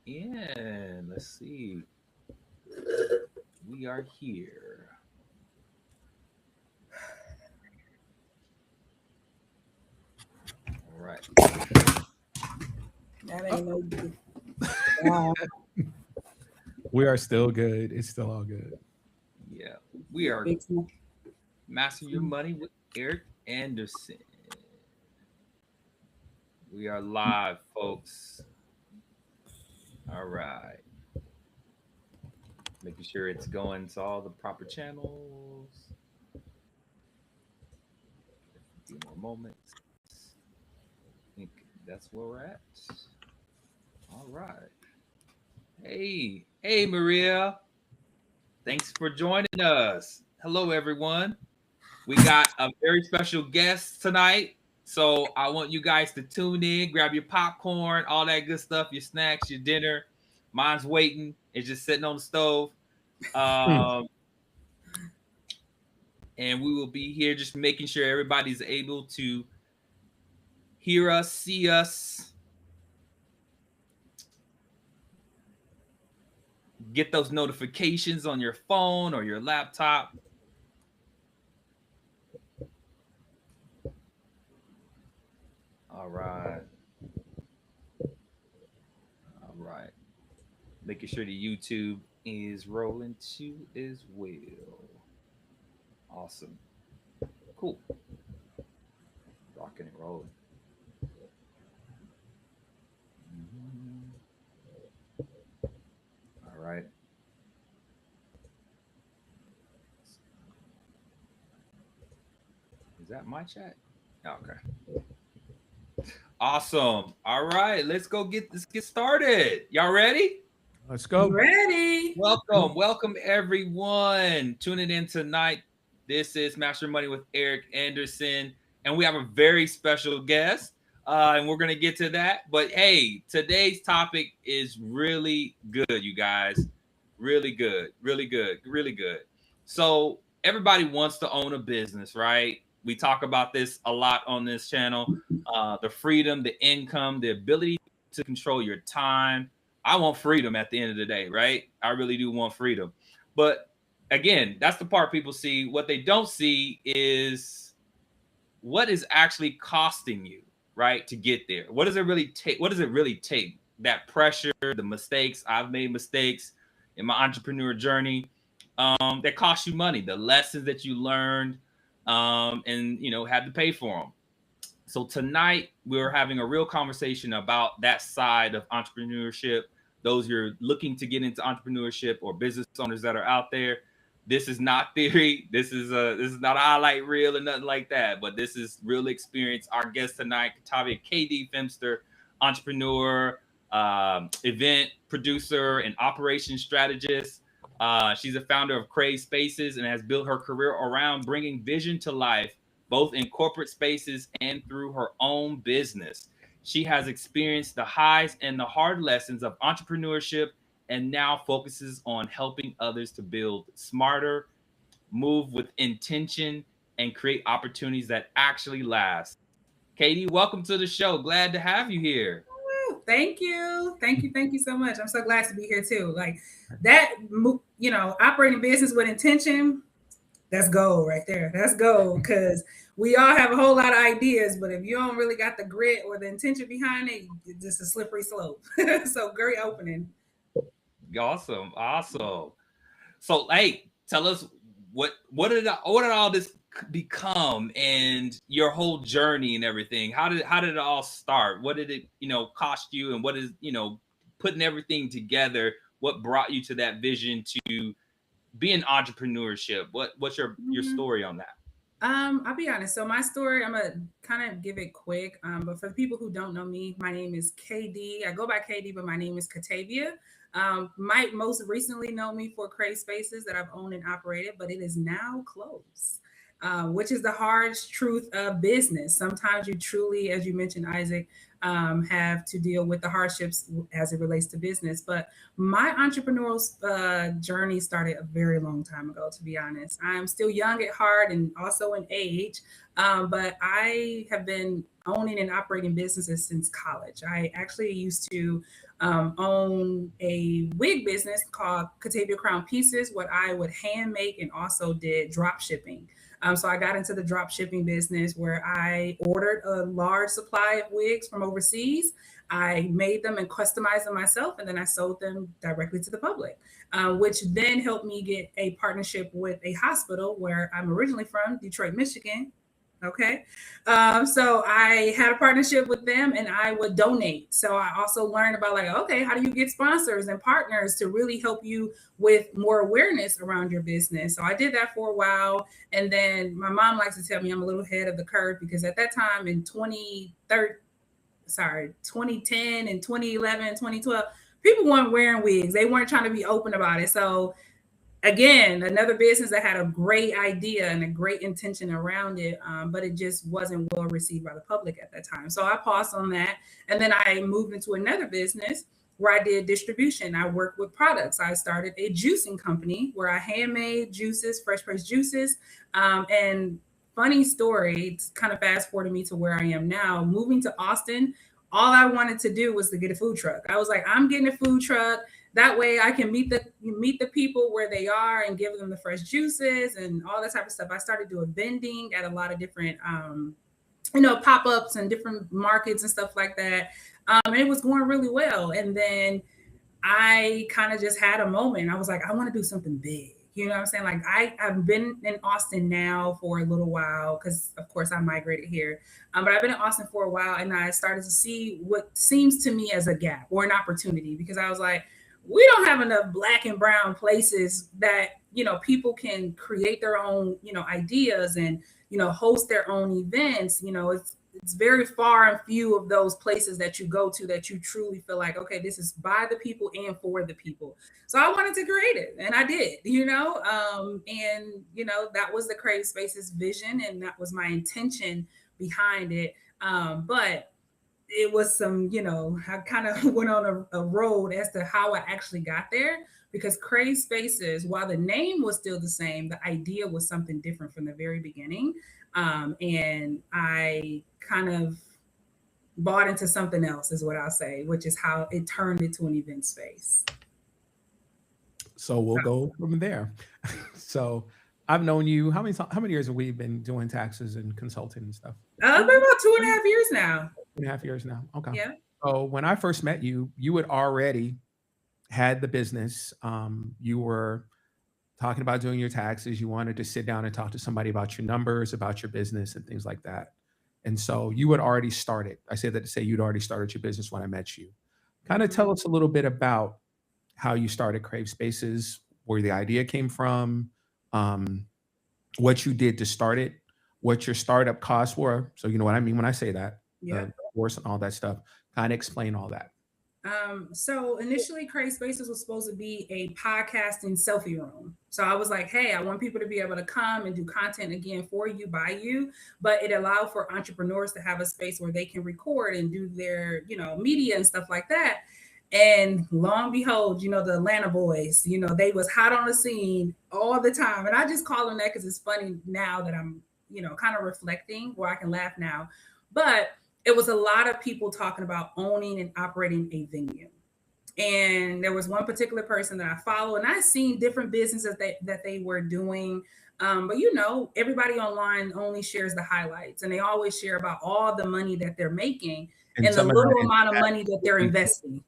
in. Let's see. We are here. All right. That Oh, ain't no good. Wow. We are still good. It's still all good. yeah. We are Big smile. Master Your Money with Eric Anderson. We are live, folks. All right. Making sure it's going to all the proper channels. A few more moments. I think that's where we're at. All right. Hey, Maria. Thanks for joining us. Hello, everyone. We got a very special guest tonight. So I want you guys to tune in, grab your popcorn, all that good stuff, your snacks, your dinner. Mine's waiting. It's just sitting on the stove. Um, and we will be here just making sure everybody's able to hear us, see us, get those notifications on your phone or your laptop. All right. All right. Making sure the YouTube is rolling too as well. Awesome. Cool. Rocking and rolling. Mhm. All right. Is that my chat? Okay. Awesome. All right. Let's get started. Y'all ready? Let's go. Ready? Welcome everyone tuning in tonight. This is Master Money with Eric Anderson, and we have a very special guest, and we're gonna get to that. But hey, today's topic is really good, you guys. Really good, really good, really good. So everybody wants to own a business, right? We talk about this a lot on this channel. The freedom, the income, the ability to control your time. I want freedom at the end of the day, right? I really do want freedom. But again, that's the part people see. What they don't see is what is actually costing you, right, to get there. What does it really take? What does it really take? That pressure, the mistakes. I've made mistakes in my entrepreneur journey that cost you money, the lessons that you learned, and had to pay for them. So tonight we're having a real conversation about that side of entrepreneurship. Those you're looking to get into entrepreneurship or business owners that are out there. This is not theory. This is not a highlight reel or nothing like that. But this is real experience. Our guest tonight, Katavia KD Femster, entrepreneur, event producer, and operations strategist. She's a founder of Kraved Spaces and has built her career around bringing vision to life both in corporate spaces and through her own business. She has experienced the highs and the hard lessons of entrepreneurship and now focuses on helping others to build smarter, move with intention, and create opportunities that actually last. Katie, welcome to the show. Glad to have you here. Woo, thank you. Thank you. Thank you so much. I'm so glad to be here too. Like that, operating business with intention, that's gold right there. That's gold because we all have a whole lot of ideas, but if you don't really got the grit or the intention behind it, it's just a slippery slope. So great opening. Awesome, awesome. So, hey, tell us what did all this become and your whole journey and everything. How did it all start? What did it cost you, and what is putting everything together? What brought you to that vision to be an entrepreneurship? What's your Mhm. story on that? I'll be honest. So my story, I'm gonna kind of give it quick. But for the people who don't know me, my name is KD. I go by KD, but my name is Katavia. Might most recently know me for Kraved Spaces that I've owned and operated, but it is now closed. Which is the harsh truth of business. Sometimes you truly, as you mentioned, Isaac, have to deal with the hardships as it relates to business. But my entrepreneurial journey started a very long time ago, to be honest. I'm still young at heart and also in age, but I have been owning and operating businesses since college. I actually used to own a wig business called Katavia Crown Pieces, what I would hand make and also did drop shipping. So I got into the drop shipping business where I ordered a large supply of wigs from overseas. I made them and customized them myself, and then I sold them directly to the public, which then helped me get a partnership with a hospital where I'm originally from, Detroit, Michigan. Okay. So I had a partnership with them and I would donate. So I also learned about like, okay, how do you get sponsors and partners to really help you with more awareness around your business? So I did that for a while. And then my mom likes to tell me I'm a little ahead of the curve because at that time in 2010 and 2011, 2012, people weren't wearing wigs. They weren't trying to be open about it. So again, another business that had a great idea and a great intention around it, but it just wasn't well received by the public at that time. So I paused on that. And then I moved into another business where I did distribution. I worked with products. I started a juicing company where I handmade juices, fresh pressed juices. And funny story, it's kind of fast forwarding me to where I am now. Moving to Austin, all I wanted to do was to get a food truck. I was like, I'm getting a food truck. That way I can meet the people where they are and give them the fresh juices and all that type of stuff. I started doing vending at a lot of different, pop-ups and different markets and stuff like that. And it was going really well. And then I kind of just had a moment. I was like, I want to do something big. You know what I'm saying? Like I've been in Austin now for a little while because, of course, I migrated here. But I've been in Austin for a while and I started to see what seems to me as a gap or an opportunity because I was like, we don't have enough Black and brown places that, people can create their own, ideas and, host their own events. It's very far and few of those places that you go to that you truly feel like, okay, this is by the people and for the people. So I wanted to create it and I did, that was the Kraved Spaces vision and that was my intention behind it. But it was some, I kind of went on a road as to how I actually got there because Kraved Spaces, while the name was still the same, the idea was something different from the very beginning. And I kind of bought into something else is what I'll say, which is how it turned into an event space. So we'll go from there. So I've known you. How many years have we been doing taxes and consulting and stuff? Been about 2.5 years now. 2.5 years now. Okay. Yeah. So when I first met you, you had already had the business. You were talking about doing your taxes. You wanted to sit down and talk to somebody about your numbers, about your business and things like that. And so you had already started. I say that to say you'd already started your business when I met you. Kind of tell us a little bit about how you started Kraved Spaces, where the idea came from, what you did to start it, what your startup costs were. So you know what I mean when I say that, yeah, course and all that stuff. Kind of explain all that. So initially Kraved Spaces was supposed to be a podcasting selfie room. So I was like, hey, I want people to be able to come and do content again for you, by you, but it allowed for entrepreneurs to have a space where they can record and do their, media and stuff like that. And lo and behold, the Atlanta boys, they was hot on the scene all the time. And I just call them that because it's funny now that I'm, kind of reflecting where I can laugh now. But it was a lot of people talking about owning and operating a venue. And there was one particular person that I follow, and I seen different businesses that they were doing. But everybody online only shares the highlights, and they always share about all the money that they're making and the little amount of money that they're investing.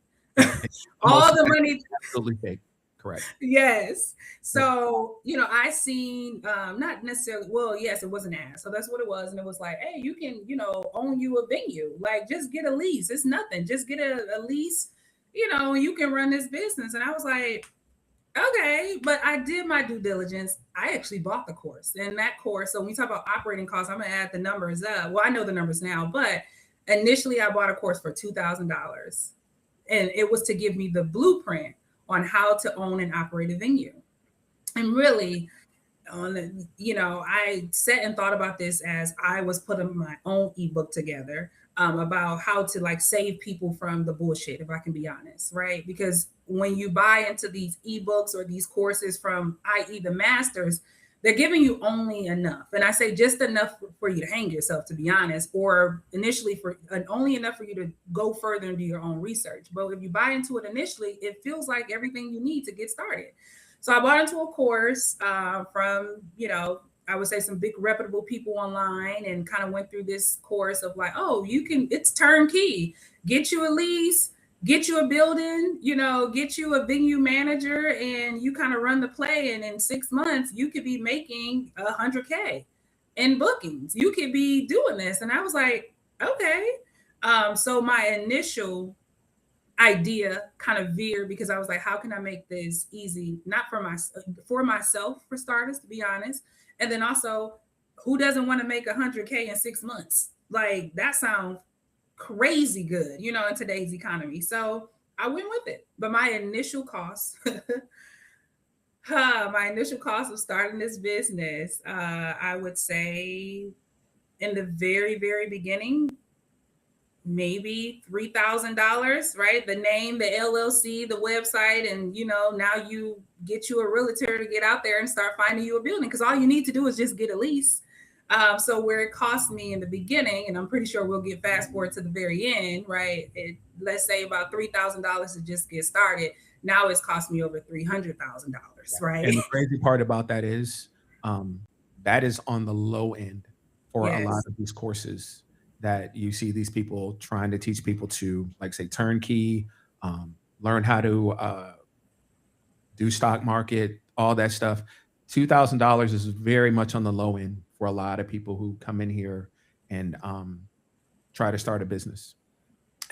All the money, absolutely fake. Correct. Yes. So, I seen, not necessarily, well, yes, it was an ad. So that's what it was. And it was like, hey, you can, own you a venue, like just get a lease. It's nothing. Just get a lease, you can run this business. And I was like, okay, but I did my due diligence. I actually bought the course, and that course. So when we talk about operating costs, I'm going to add the numbers up. Well, I know the numbers now, but initially I bought a course for $2,000, and it was to give me the blueprint on how to own and operate a venue. And really, I sat and thought about this as I was putting my own ebook together about how to save people from the bullshit, if I can be honest, right? Because when you buy into these ebooks or these courses from, i.e. the masters, they're giving you only enough. And I say just enough for you to hang yourself, to be honest, or initially for only enough for you to go further and do your own research. But if you buy into it initially, it feels like everything you need to get started. So I bought into a course from, I would say some big reputable people online, and kind of went through this course of like, oh, it's turnkey, get you a lease, get you a building, get you a venue manager, and you kind of run the play. And in 6 months, you could be making $100K in bookings. You could be doing this. And I was like, okay. So my initial idea kind of veered, because I was like, how can I make this easy? Not for myself, for starters, to be honest. And then also, who doesn't want to make $100K in 6 months? Like, that sounds crazy good, in today's economy. So I went with it. But my initial cost, of starting this business, I would say in the very, very beginning, maybe $3,000, right? The name, the LLC, the website, and now you get you a realtor to get out there and start finding you a building, because all you need to do is just get a lease. So where it cost me in the beginning, and I'm pretty sure we'll get fast forward to the very end, right? Let's say about $3,000 to just get started. Now it's cost me over $300,000, right? And the crazy part about that is that is on the low end for a lot of these courses that you see these people trying to teach people to, like, say, turnkey, learn how to do stock market, all that stuff. $2,000 is very much on the low end for a lot of people who come in here and try to start a business.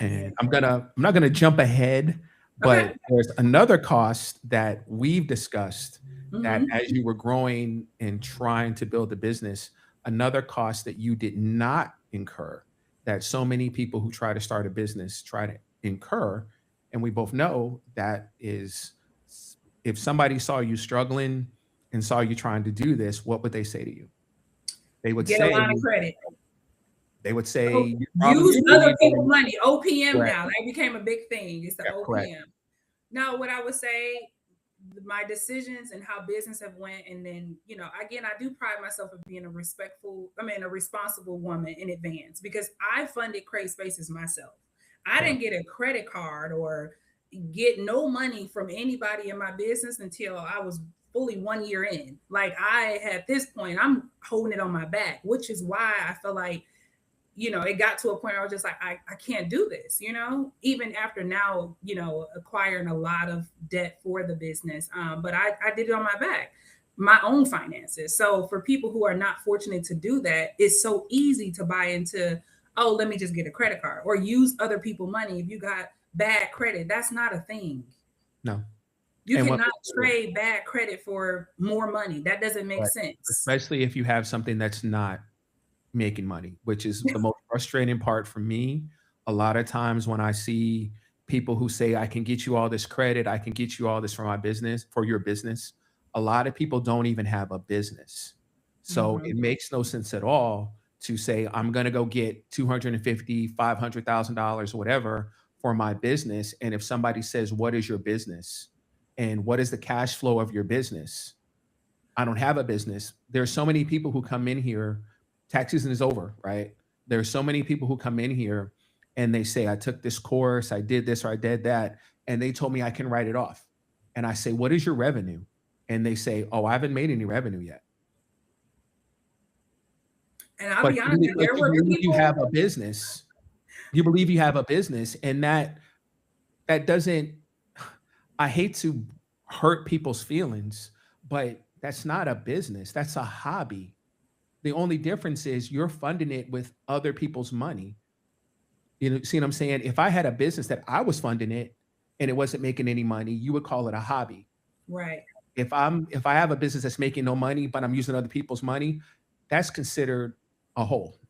And I'm not gonna jump ahead, but there's another cost that we've discussed that as you were growing and trying to build a business, another cost that you did not incur, that so many people who try to start a business try to incur. And we both know that is, if somebody saw you struggling and saw you trying to do this, what would they say to you? They would get say, a lot of credit. They would say, use other people's money. OPM now, that became a big thing. It's the OPM. Correct. Now, what I would say, my decisions and how business have went, and then, again, I do pride myself of being a responsible woman in advance, because I funded Kraved Spaces myself. I didn't get a credit card or get no money from anybody in my business until I was fully 1 year in. Like, at this point, I'm holding it on my back, which is why I feel like, it got to a point where I was just like, I can't do this, even after now, acquiring a lot of debt for the business. But I did it on my back, my own finances. So for people who are not fortunate to do that, it's so easy to buy into, oh, let me just get a credit card or use other people's money. If you got bad credit, that's not a thing. No. You cannot trade bad credit for more money. That doesn't make sense. Especially if you have something that's not making money, which is the most frustrating part for me. A lot of times when I see people who say, I can get you all this credit, I can get you all this for my business, for your business, a lot of people don't even have a business. So it makes no sense at all to say, I'm going to go get $250,000, $500,000 or whatever for my business. And if somebody says, what is your business? And what is the cash flow of your business? I don't have a business. There's so many people who come in here. Tax season is over, right? There's so many people who come in here and they say, I took this course, I did this, or I did that. And they told me I can write it off. And I say, what is your revenue? And they say, oh, I haven't made any revenue yet. And I'll be honest, there were people. You have a business. You believe you have a business, and that doesn't, I hate to hurt people's feelings, but that's not a business. That's a hobby. The only difference is you're funding it with other people's money. See what I'm saying? If I had a business that I was funding it and it wasn't making any money, you would call it a hobby. Right. If I have a business that's making no money, but I'm using other people's money, that's considered a hole.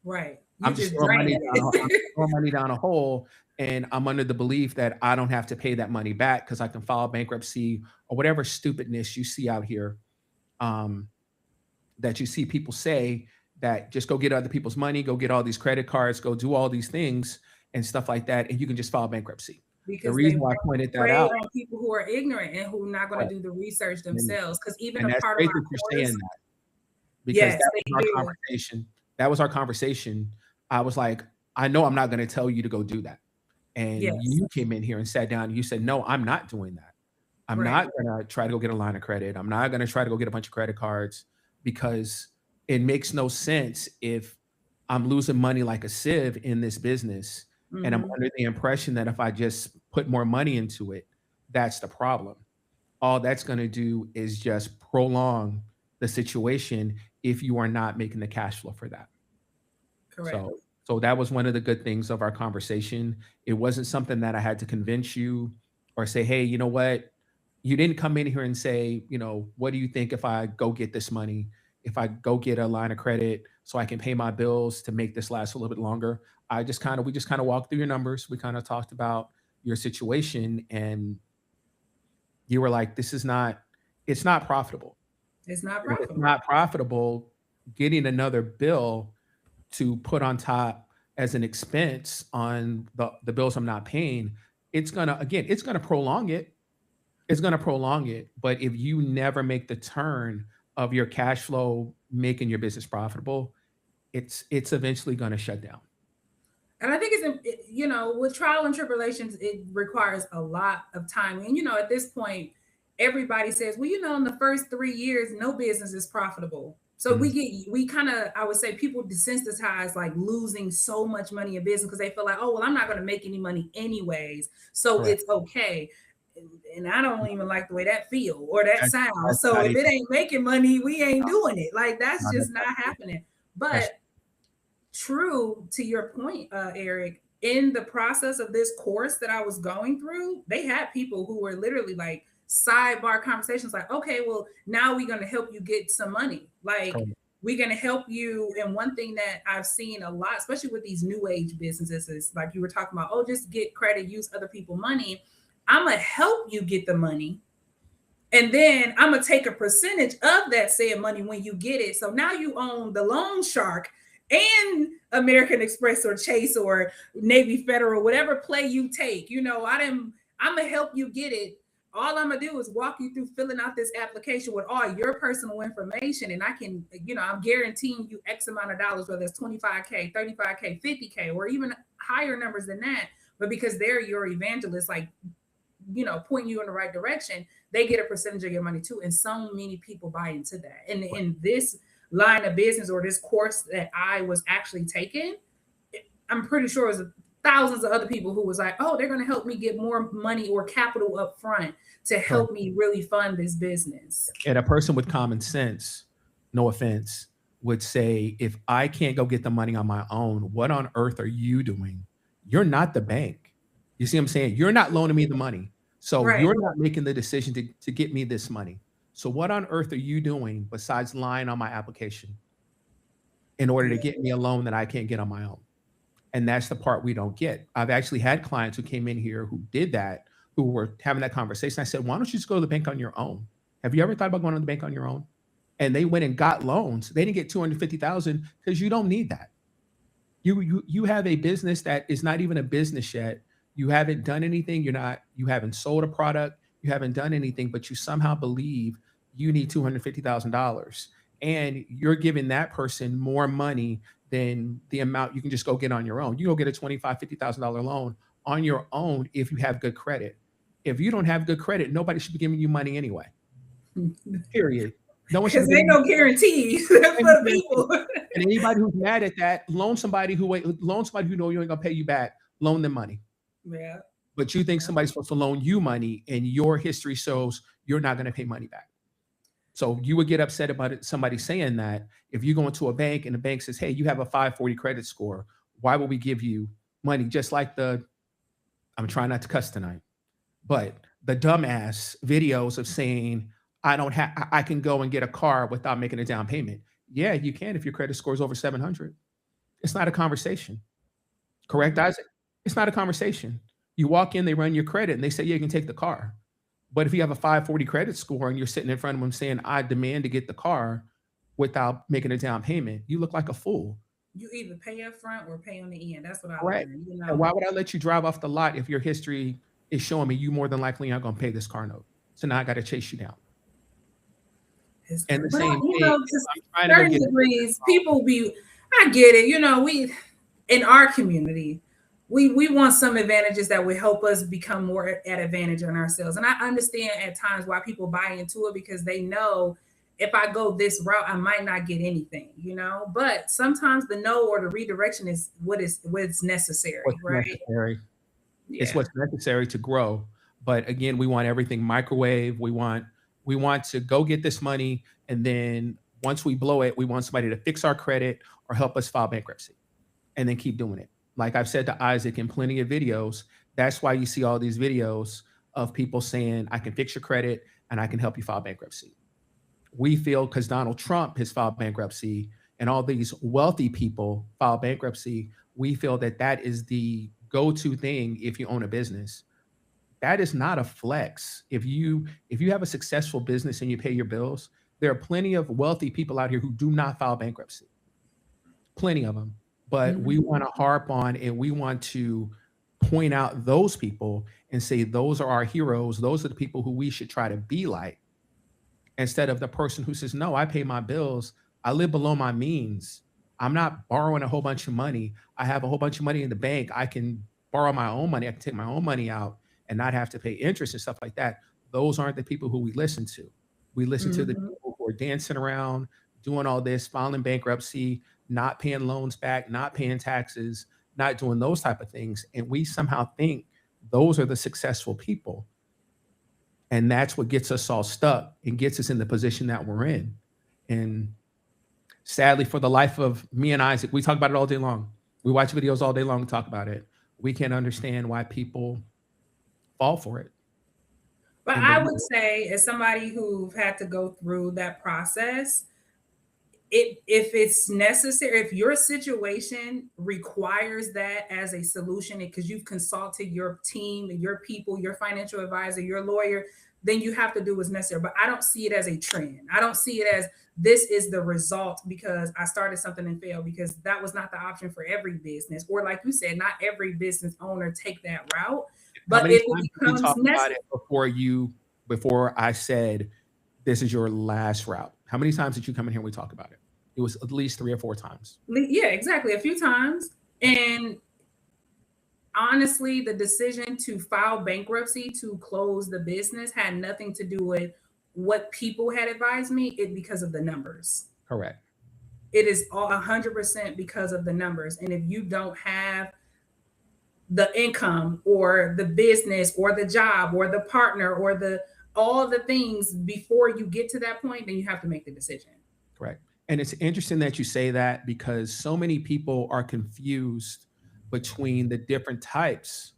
Right. I'm just throwing money down a hole, and I'm under the belief that I don't have to pay that money back because I can file bankruptcy or whatever stupidness you see out here. That you see people say that just go get other people's money, go get all these credit cards, go do all these things and stuff like that, and you can just file bankruptcy. The because they reason why I pointed that prey out, on people who are ignorant and who are not going right, to do the research and, themselves. Because even and a that's part of great our that you're course, saying that, because yes, that was they our do. conversation. That was our conversation. I was like, I know I'm not going to tell you to go do that. And Yes, you came in here and sat down and you said, no, I'm not doing that. I'm right. not going to try to go get a line of credit. I'm not going to try to go get a bunch of credit cards, because it makes no sense if I'm losing money like a sieve in this business. And I'm Hmm. under the impression that if I just put more money into it, that's the problem. All that's going to do is just prolong the situation if you are not making the cash flow for that. Correct. So that was one of the good things of our conversation. It wasn't something that I had to convince you or say, hey, you know what? You didn't come in here and say, what do you think if I go get this money? If I go get a line of credit so I can pay my bills to make this last a little bit longer? We just kind of walked through your numbers. We kind of talked about your situation, and you were like, it's not profitable. It's not And if it's profitable. not profitable, getting another bill to put on top as an expense on the bills I'm not paying, it's gonna prolong it. It's gonna prolong it. But if you never make the turn of your cash flow making your business profitable, it's eventually gonna shut down. And I think with trial and tribulations, it requires a lot of time. And at this point, everybody says, well, in the first 3 years, no business is profitable. So Mhm. we kind of, I would say, people desensitize like losing so much money in business because they feel like, oh, well, I'm not going to make any money anyways, so Correct. it's okay. And I don't even like the way that feel or that That's sounds. that's So not if even it ain't making money, we ain't doing it. Like that's not just not acceptable. happening. That's But true to your point, Eric, in the process of this course that I was going through, they had people who were literally like sidebar conversations like, okay, well, now we're going to help you get some money. Like, correct. we're going to help you. And one thing that I've seen a lot, especially with these new age businesses, is like you were talking about, oh, just get credit, use other people's money. I'm going to help you get the money. And then I'm going to take a percentage of that said money when you get it. So now you own the loan shark and American Express or Chase or Navy Federal, whatever play you take. I'm going to help you get it. All I'm going to do is walk you through filling out this application with all your personal information. And I can, I'm guaranteeing you X amount of dollars, whether it's 25K, 35K, 50K, or even higher numbers than that. But because they're your evangelist, like, pointing you in the right direction, they get a percentage of your money too. And so many people buy into that. And in this line of business or this course that I was actually taking, I'm pretty sure it was thousands of other people who was like, oh, they're going to help me get more money or capital up front to Correct. help me really fund this business. And a person with common sense, no offense, would say, if I can't go get the money on my own, what on earth are you doing? You're not the bank. You see what I'm saying? You're not loaning me the money. So Right. you're not making the decision to get me this money. So what on earth are you doing besides lying on my application in order to get me a loan that I can't get on my own? And that's the part we don't get. I've actually had clients who came in here who did that, who were having that conversation. I said, why don't you just go to the bank on your own? Have you ever thought about going to the bank on your own? And they went and got loans. They didn't get 250,000 because you don't need that. You have a business that is not even a business yet. You haven't done anything. You haven't sold a product. You haven't done anything, but you somehow believe you need $250,000. And you're giving that person more money than the amount you can just go get on your own. You go get a $25,000, $50,000 loan on your own if you have good credit. If you don't have good credit, nobody should be giving you money anyway. Period. No one should Because be ain't giving no guarantees for the people. And anybody who's mad at that, loan somebody who know you ain't gonna pay you back. Loan them money. Yeah. But you think somebody's supposed to loan you money, and your history shows you're not going to pay money back. So you would get upset about it, somebody saying that if you go into a bank and the bank says, hey, you have a 540 credit score, why would we give you money? Just like I'm trying not to cuss tonight, but the dumbass videos of saying, I can go and get a car without making a down payment. Yeah, you can if your credit score is over 700. It's not a conversation. Correct, Isaac? It's not a conversation. You walk in, they run your credit, and they say, yeah, you can take the car. But if you have a 540 credit score and you're sitting in front of them saying, I demand to get the car without making a down payment, you look like a fool. You either pay up front or pay on the end. That's what I Correct. learned. And why would I let you drive off the lot if your history is showing me you more than likely aren't going to pay this car note. So now I got to chase you down. And the But same you thing, know, if to I'm trying to go certain get degrees, people be. I get it. You know, we in our community, we want some advantages that would help us become more at advantage on ourselves. And I understand at times why people buy into it, because they know if I go this route, I might not get anything. You know, but sometimes the no or the redirection is what's necessary, what's right? necessary. It's Yeah. what's necessary to grow. But again, we want everything microwave. We want to go get this money, and then once we blow it, we want somebody to fix our credit or help us file bankruptcy, and then keep doing it. Like I've said to Isaac in plenty of videos, that's why you see all these videos of people saying, I can fix your credit and I can help you file bankruptcy. We feel because Donald Trump has filed bankruptcy and all these wealthy people file bankruptcy, we feel that that is the go-to thing if you own a business. That is not a flex. If you have a successful business and you pay your bills, there are plenty of wealthy people out here who do not file bankruptcy. Plenty of them. But we want to harp on and we want to point out those people and say those are our heroes. Those are the people who we should try to be like, instead of the person who says, no, I pay my bills. I live below my means. I'm not borrowing a whole bunch of money. I have a whole bunch of money in the bank. I can borrow my own money. I can take my own money out and not have to pay interest and stuff like that. Those aren't the people who we listen to. We listen to the people who are dancing around, doing all this, filing bankruptcy, not paying loans back, not paying taxes, not doing those type of things. And we somehow think those are the successful people. And that's what gets us all stuck and gets us in the position that we're in. And sadly, for the life of me and Isaac, we talk about it all day long. We watch videos all day long and talk about it. We can't understand why people fall for it. But And I believe would say, as somebody who've had to go through that process, if it's necessary, if your situation requires that as a solution, because you've consulted your team and your people, your financial advisor, your lawyer, then you have to do what's necessary. But I don't see it as a trend. I don't see it as this is the result because I started something and failed, because that was not the option for every business. Or like you said, not every business owner take that route. how But many if it times did we becomes talk about necessary, it before I said this is your last route? How many times did you come in here and we talk about it? It was at least 3 or 4 times. yeah, exactly, a few times. And honestly, the decision to file bankruptcy to close the business had nothing to do with what people had advised me. It because of the numbers. Correct. It is all 100% because of the numbers. And if you don't have the income or the business or the job or the partner or the all the things before you get to that point, then you have to make the decision. Correct. And it's interesting that you say that, because so many people are confused between the different types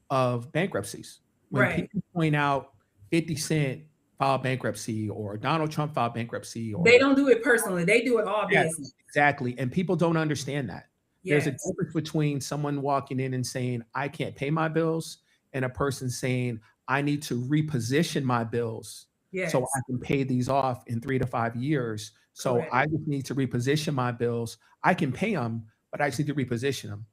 of bankruptcies. When Right. people point out 50 Cent filed bankruptcy or Donald Trump filed bankruptcy, They or don't do it personally. They do it all yeah, business. exactly. And people don't understand that. There's a Yes. difference between someone walking in and saying, I can't pay my bills, and a person saying, I need to reposition my bills so Yes. I can pay these off in 3 to 5 years. So Correct. I just need to reposition my bills. I can pay them, but I just need to reposition them.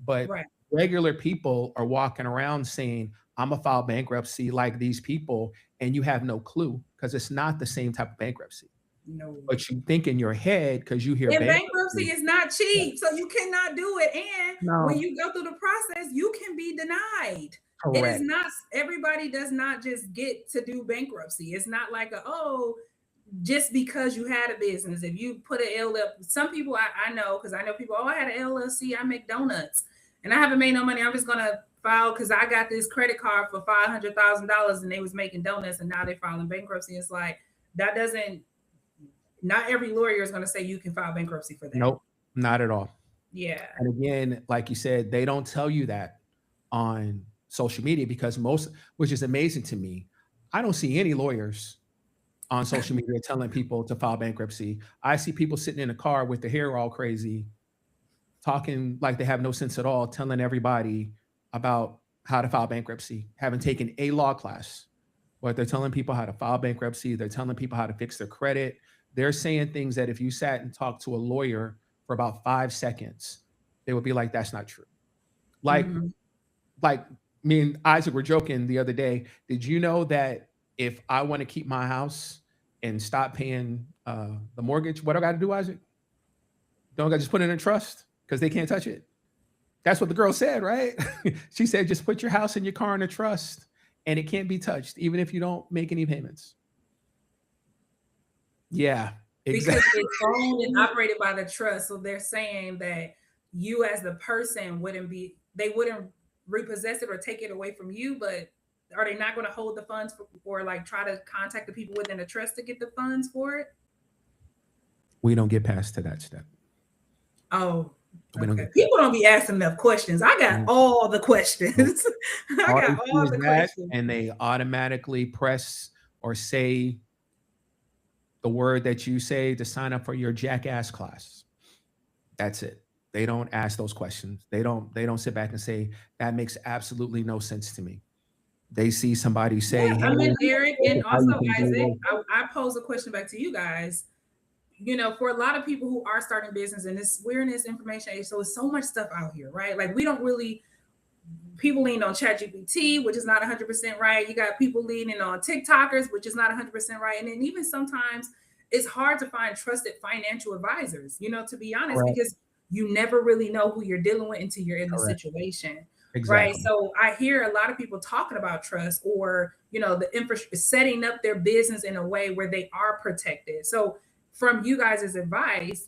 But Right. regular people are walking around saying, I'm gonna file bankruptcy like these people, and you have no clue because it's not the same type of bankruptcy. No. But you think in your head, because you hear And bankruptcy, bankruptcy is not cheap, so you cannot do it. And when no, you go through the process, you can be denied. It is correct. not, everybody does not just get to do bankruptcy. It's not like just because you had a business, if you put an LLC, some people I know, because I know people, I had an LLC, I make donuts and I haven't made no money. I'm just gonna file because I got this credit card for $500,000 and they was making donuts and now they're filing bankruptcy. It's like that doesn't. Not every lawyer is going to say you can file bankruptcy for that. Nope, not at all. Yeah. And again, like you said, they don't tell you that on social media, because which is amazing to me. I don't see any lawyers on social media telling people to file bankruptcy. I see people sitting in a car with their hair all crazy, talking like they have no sense at all, telling everybody about how to file bankruptcy, having taken a law class. But they're telling people how to file bankruptcy. They're telling people how to fix their credit. They're saying things that if you sat and talked to a lawyer for about 5 seconds, they would be like, that's not true. Like, Mhm. like Me and Isaac were joking the other day. Did you know that if I want to keep my house and stop paying the mortgage, what I got to do, Isaac? Don't I just put it in a trust because they can't touch it? That's what the girl said, right? She said, just put your house and your car in a trust and it can't be touched, even if you don't make any payments. Yeah, Because exactly. it's owned and operated by the trust. So they're saying that you as the person they wouldn't repossess it or take it away from you, but are they not going to hold the funds or like try to contact the people within the trust to get the funds for it? We don't get past to that step. Oh, We don't okay. get People don't be asking enough questions. I got all the questions. I all got they see all is the that, questions. and they automatically press or say the word that you say to sign up for your jackass class. That's it. They don't ask those questions. They don't sit back and say, that makes absolutely no sense to me. They see somebody say, Yeah, hey, I mean, Eric, this and is how you also can do Isaac, this. I pose a question back to you guys. For a lot of people who are starting business in this weirdness information age, so it's so much stuff out here, right? Like we don't really people lean on ChatGPT, which is not 100% right. You got people leaning on TikTokers, which is not 100% right. And then even sometimes it's hard to find trusted financial advisors, to be honest, Correct. because you never really know who you're dealing with until you're in the Correct. situation. Right. Exactly. So I hear a lot of people talking about trust or, the infrastructure, setting up their business in a way where they are protected. So from you guys' advice,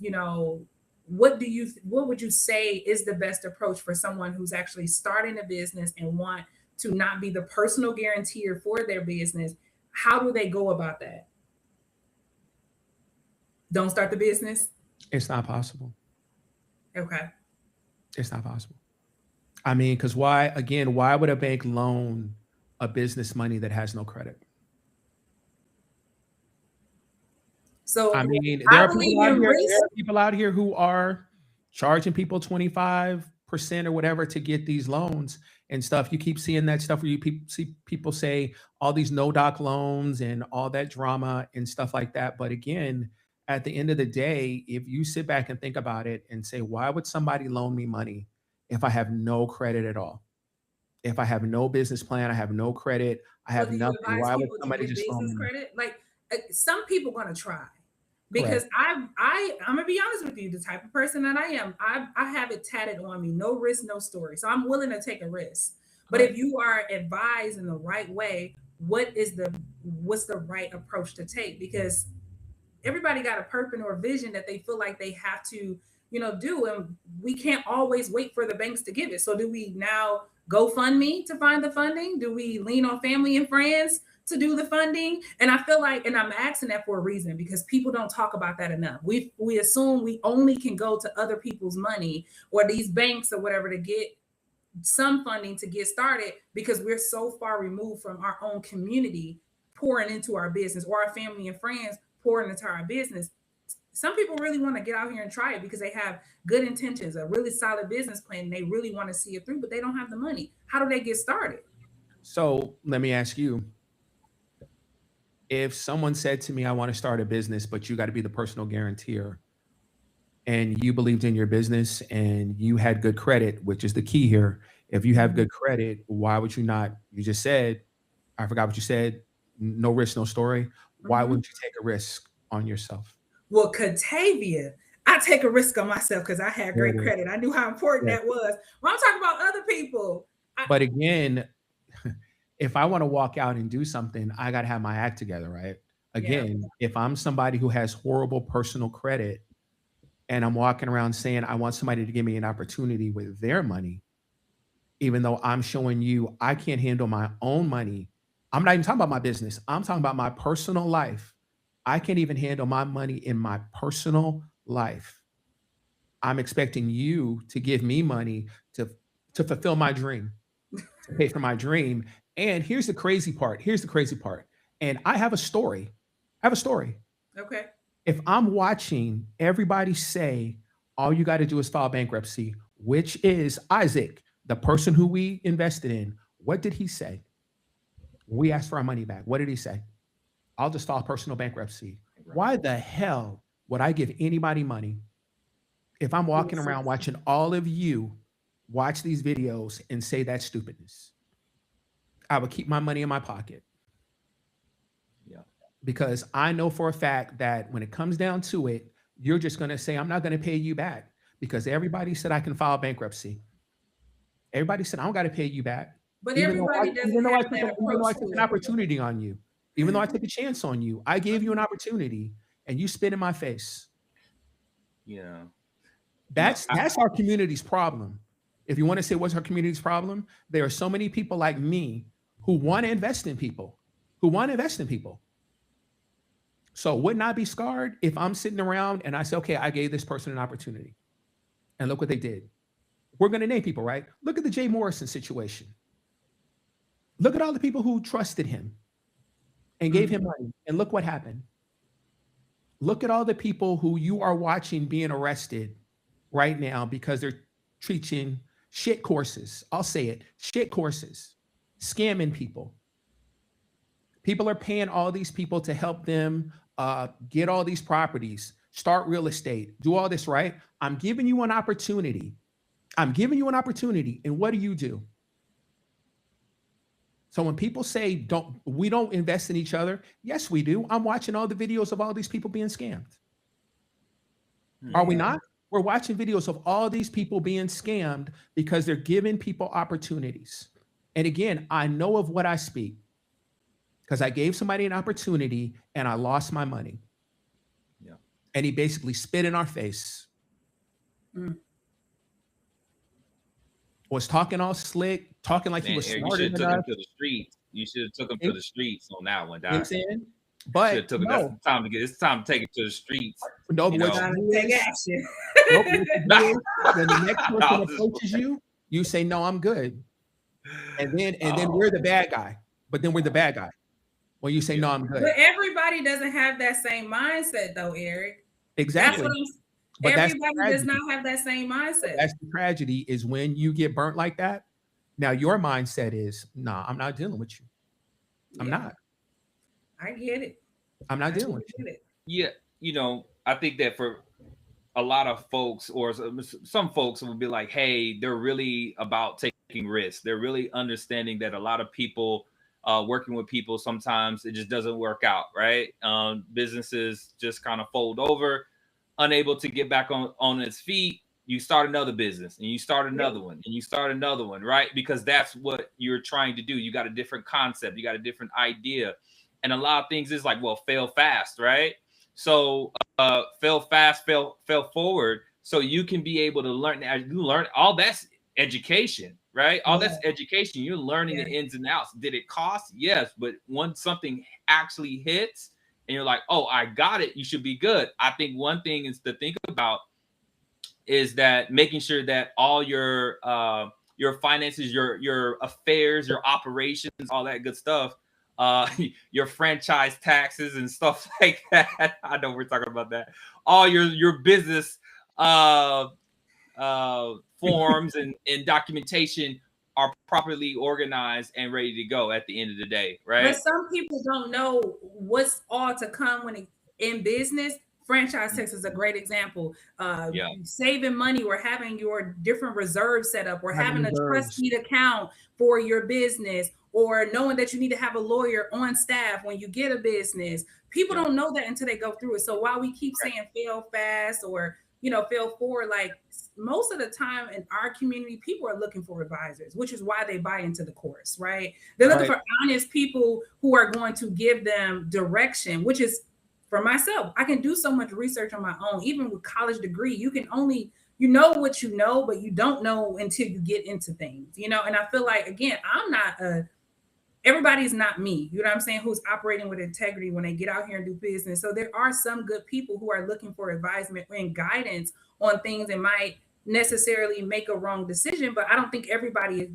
what would you say is the best approach for someone who's actually starting a business and want to not be the personal guarantor for their business? How do they go about that? Don't start the business? It's not possible. Okay. It's not possible. I mean, because why would a bank loan a business money that has no credit? So I mean, I believe in there risk. are people out here who are charging people 25% or whatever to get these loans and stuff. You keep seeing that stuff where see people say all these no doc loans and all that drama and stuff like that. But again, at the end of the day, if you sit back and think about it and say, why would somebody loan me money if I have no credit at all? If I have no business plan, I have no credit, I So have do you nothing. advise Why would people to somebody get just loan business me money? credit? Like some people gonna try because Correct. I'm gonna be honest with you, the type of person that I am, I have it tatted on me, no risk, no story. So I'm willing to take a risk. But Correct. if you are advised in the right way, what's the right approach to take? Because everybody got a purpose or vision that they feel like they have to, do, and we can't always wait for the banks to give it. So do we now go fund me to find the funding? Do we lean on family and friends to do the funding? And I feel like, and I'm asking that for a reason, because people don't talk about that enough. We assume we only can go to other people's money or these banks or whatever to get some funding to get started because we're so far removed from our own community pouring into our business or our family and friends pouring into our business. Some people really want to get out here and try it because they have good intentions, a really solid business plan, and they really want to see it through, but they don't have the money. How do they get started? So let me ask you, if someone said to me, I want to start a business, but you got to be the personal guarantor, and you believed in your business and you had good credit, which is the key here. If you have Mhm. good credit, why would you not? You just said, I forgot what you said, no risk, no story. Why Mhm. wouldn't you take a risk on yourself? Well, Katavia, I take a risk on myself because I had There it great is. credit. I knew how important Yeah. that was. When I'm talking about other people, But again, if I want to walk out and do something, I got to have my act together, right? yeah. Again, if I'm somebody who has horrible personal credit and I'm walking around saying I want somebody to give me an opportunity with their money, even though I'm showing you I can't handle my own money. I'm not even talking about my business. I'm talking about my personal life. I can't even handle my money in my personal life. I'm expecting you to give me money to fulfill my dream, to pay for my dream. And here's the crazy part. Here's the crazy part. And I have a story. I have a story. Okay. If I'm watching everybody say, all you got to do is file bankruptcy, which is Isaac, the person who we invested in, what did he say? We asked for our money back. What did he say? I'll just file personal bankruptcy. Why the hell would I give anybody money if I'm walking around watching all of you watch these videos and say that's stupidness? I would keep my money in my pocket. Yeah. Because I know for a fact that when it comes down to it, you're just going to say, I'm not going to pay you back, because everybody said I can file bankruptcy. Everybody said I don't got to pay you back. But Even though I, everybody doesn't even though I have took, that even though I approach took to an it. opportunity on you, even though I took a chance on you, I gave you an opportunity and you spit in my face. Yeah. That's our community's problem. If you want to say what's our community's problem, there are so many people like me who want to invest in people, So wouldn't I be scarred if I'm sitting around and I say, okay, I gave this person an opportunity and look what they did. We're going to name people, right? Look at the Jay Morrison situation. Look at all the people who trusted him and gave him money, and look what happened. Look at all the people who you are watching being arrested right now because they're teaching shit courses. I'll say it, shit courses, scamming people. People are paying all these people to help them get all these properties, start real estate, do all this, right? I'm giving you an opportunity. And what do? So when people say, we don't invest in each other, yes, we do. I'm watching all the videos of all these people being scammed. Yeah. Are we not? We're watching videos of all these people being scammed because they're giving people opportunities. And again, I know of what I speak because I gave somebody an opportunity and I lost my money. Yeah. And he basically spit in our face. Was talking all slick, talking like he was smarter than us. You should have took him to the streets. You should have took him to the streets on that one. You know what I'm saying? But took no. That's time to get. It's time to take it to the streets. No, but what you do is, action. when the next person approaches you, you say, "No, I'm good," and then we're the bad guy. But then we're the bad guy when you say, "No, I'm good." But everybody doesn't have that same mindset, though, Eric. Exactly. But everybody does not have that same mindset. That's the tragedy, is when you get burnt like that. Now your mindset is, nah, I'm not dealing with you. I'm not. I get it. I'm not dealing with you. Yeah, I think that for a lot of folks, or some folks will be like, hey, they're really about taking risks. They're really understanding that a lot of people working with people, sometimes it just doesn't work out, right? Businesses just kind of fold over, unable to get back on its feet. You start another business and you start another one and you start another one, right? Because that's what you're trying to do. You got a different concept, you got a different idea. And a lot of things is like, well, fail fast, right? So fail fast, fail forward. So you can be able to learn. You learn all that's education, right? All that's education. You're learning the ins and outs. Did it cost? Yes. But once something actually hits and you're like, oh, I got it, you should be good. I think one thing is to think about is that making sure that all your finances, your affairs, your operations, all that good stuff, your franchise taxes and stuff like that. I know we're talking about that. All your business forms and documentation are properly organized and ready to go at the end of the day, right? But some people don't know what's all to come when in business. Franchise tax is a great example. Saving money or having your different reserves set up, or having a trust deed account for your business, or knowing that you need to have a lawyer on staff when you get a business. People don't know that until they go through it. So while we keep saying fail fast or fail forward, like most of the time in our community, people are looking for advisors, which is why they buy into the course, right? They're looking for honest people who are going to give them direction, which is, for myself, I can do so much research on my own. Even with college degree, you can only, what you know, but you don't know until you get into things, and I feel like, again, everybody's not me, you know what I'm saying, who's operating with integrity when they get out here and do business. So there are some good people who are looking for advisement and guidance on things and might necessarily make a wrong decision, but I don't think everybody,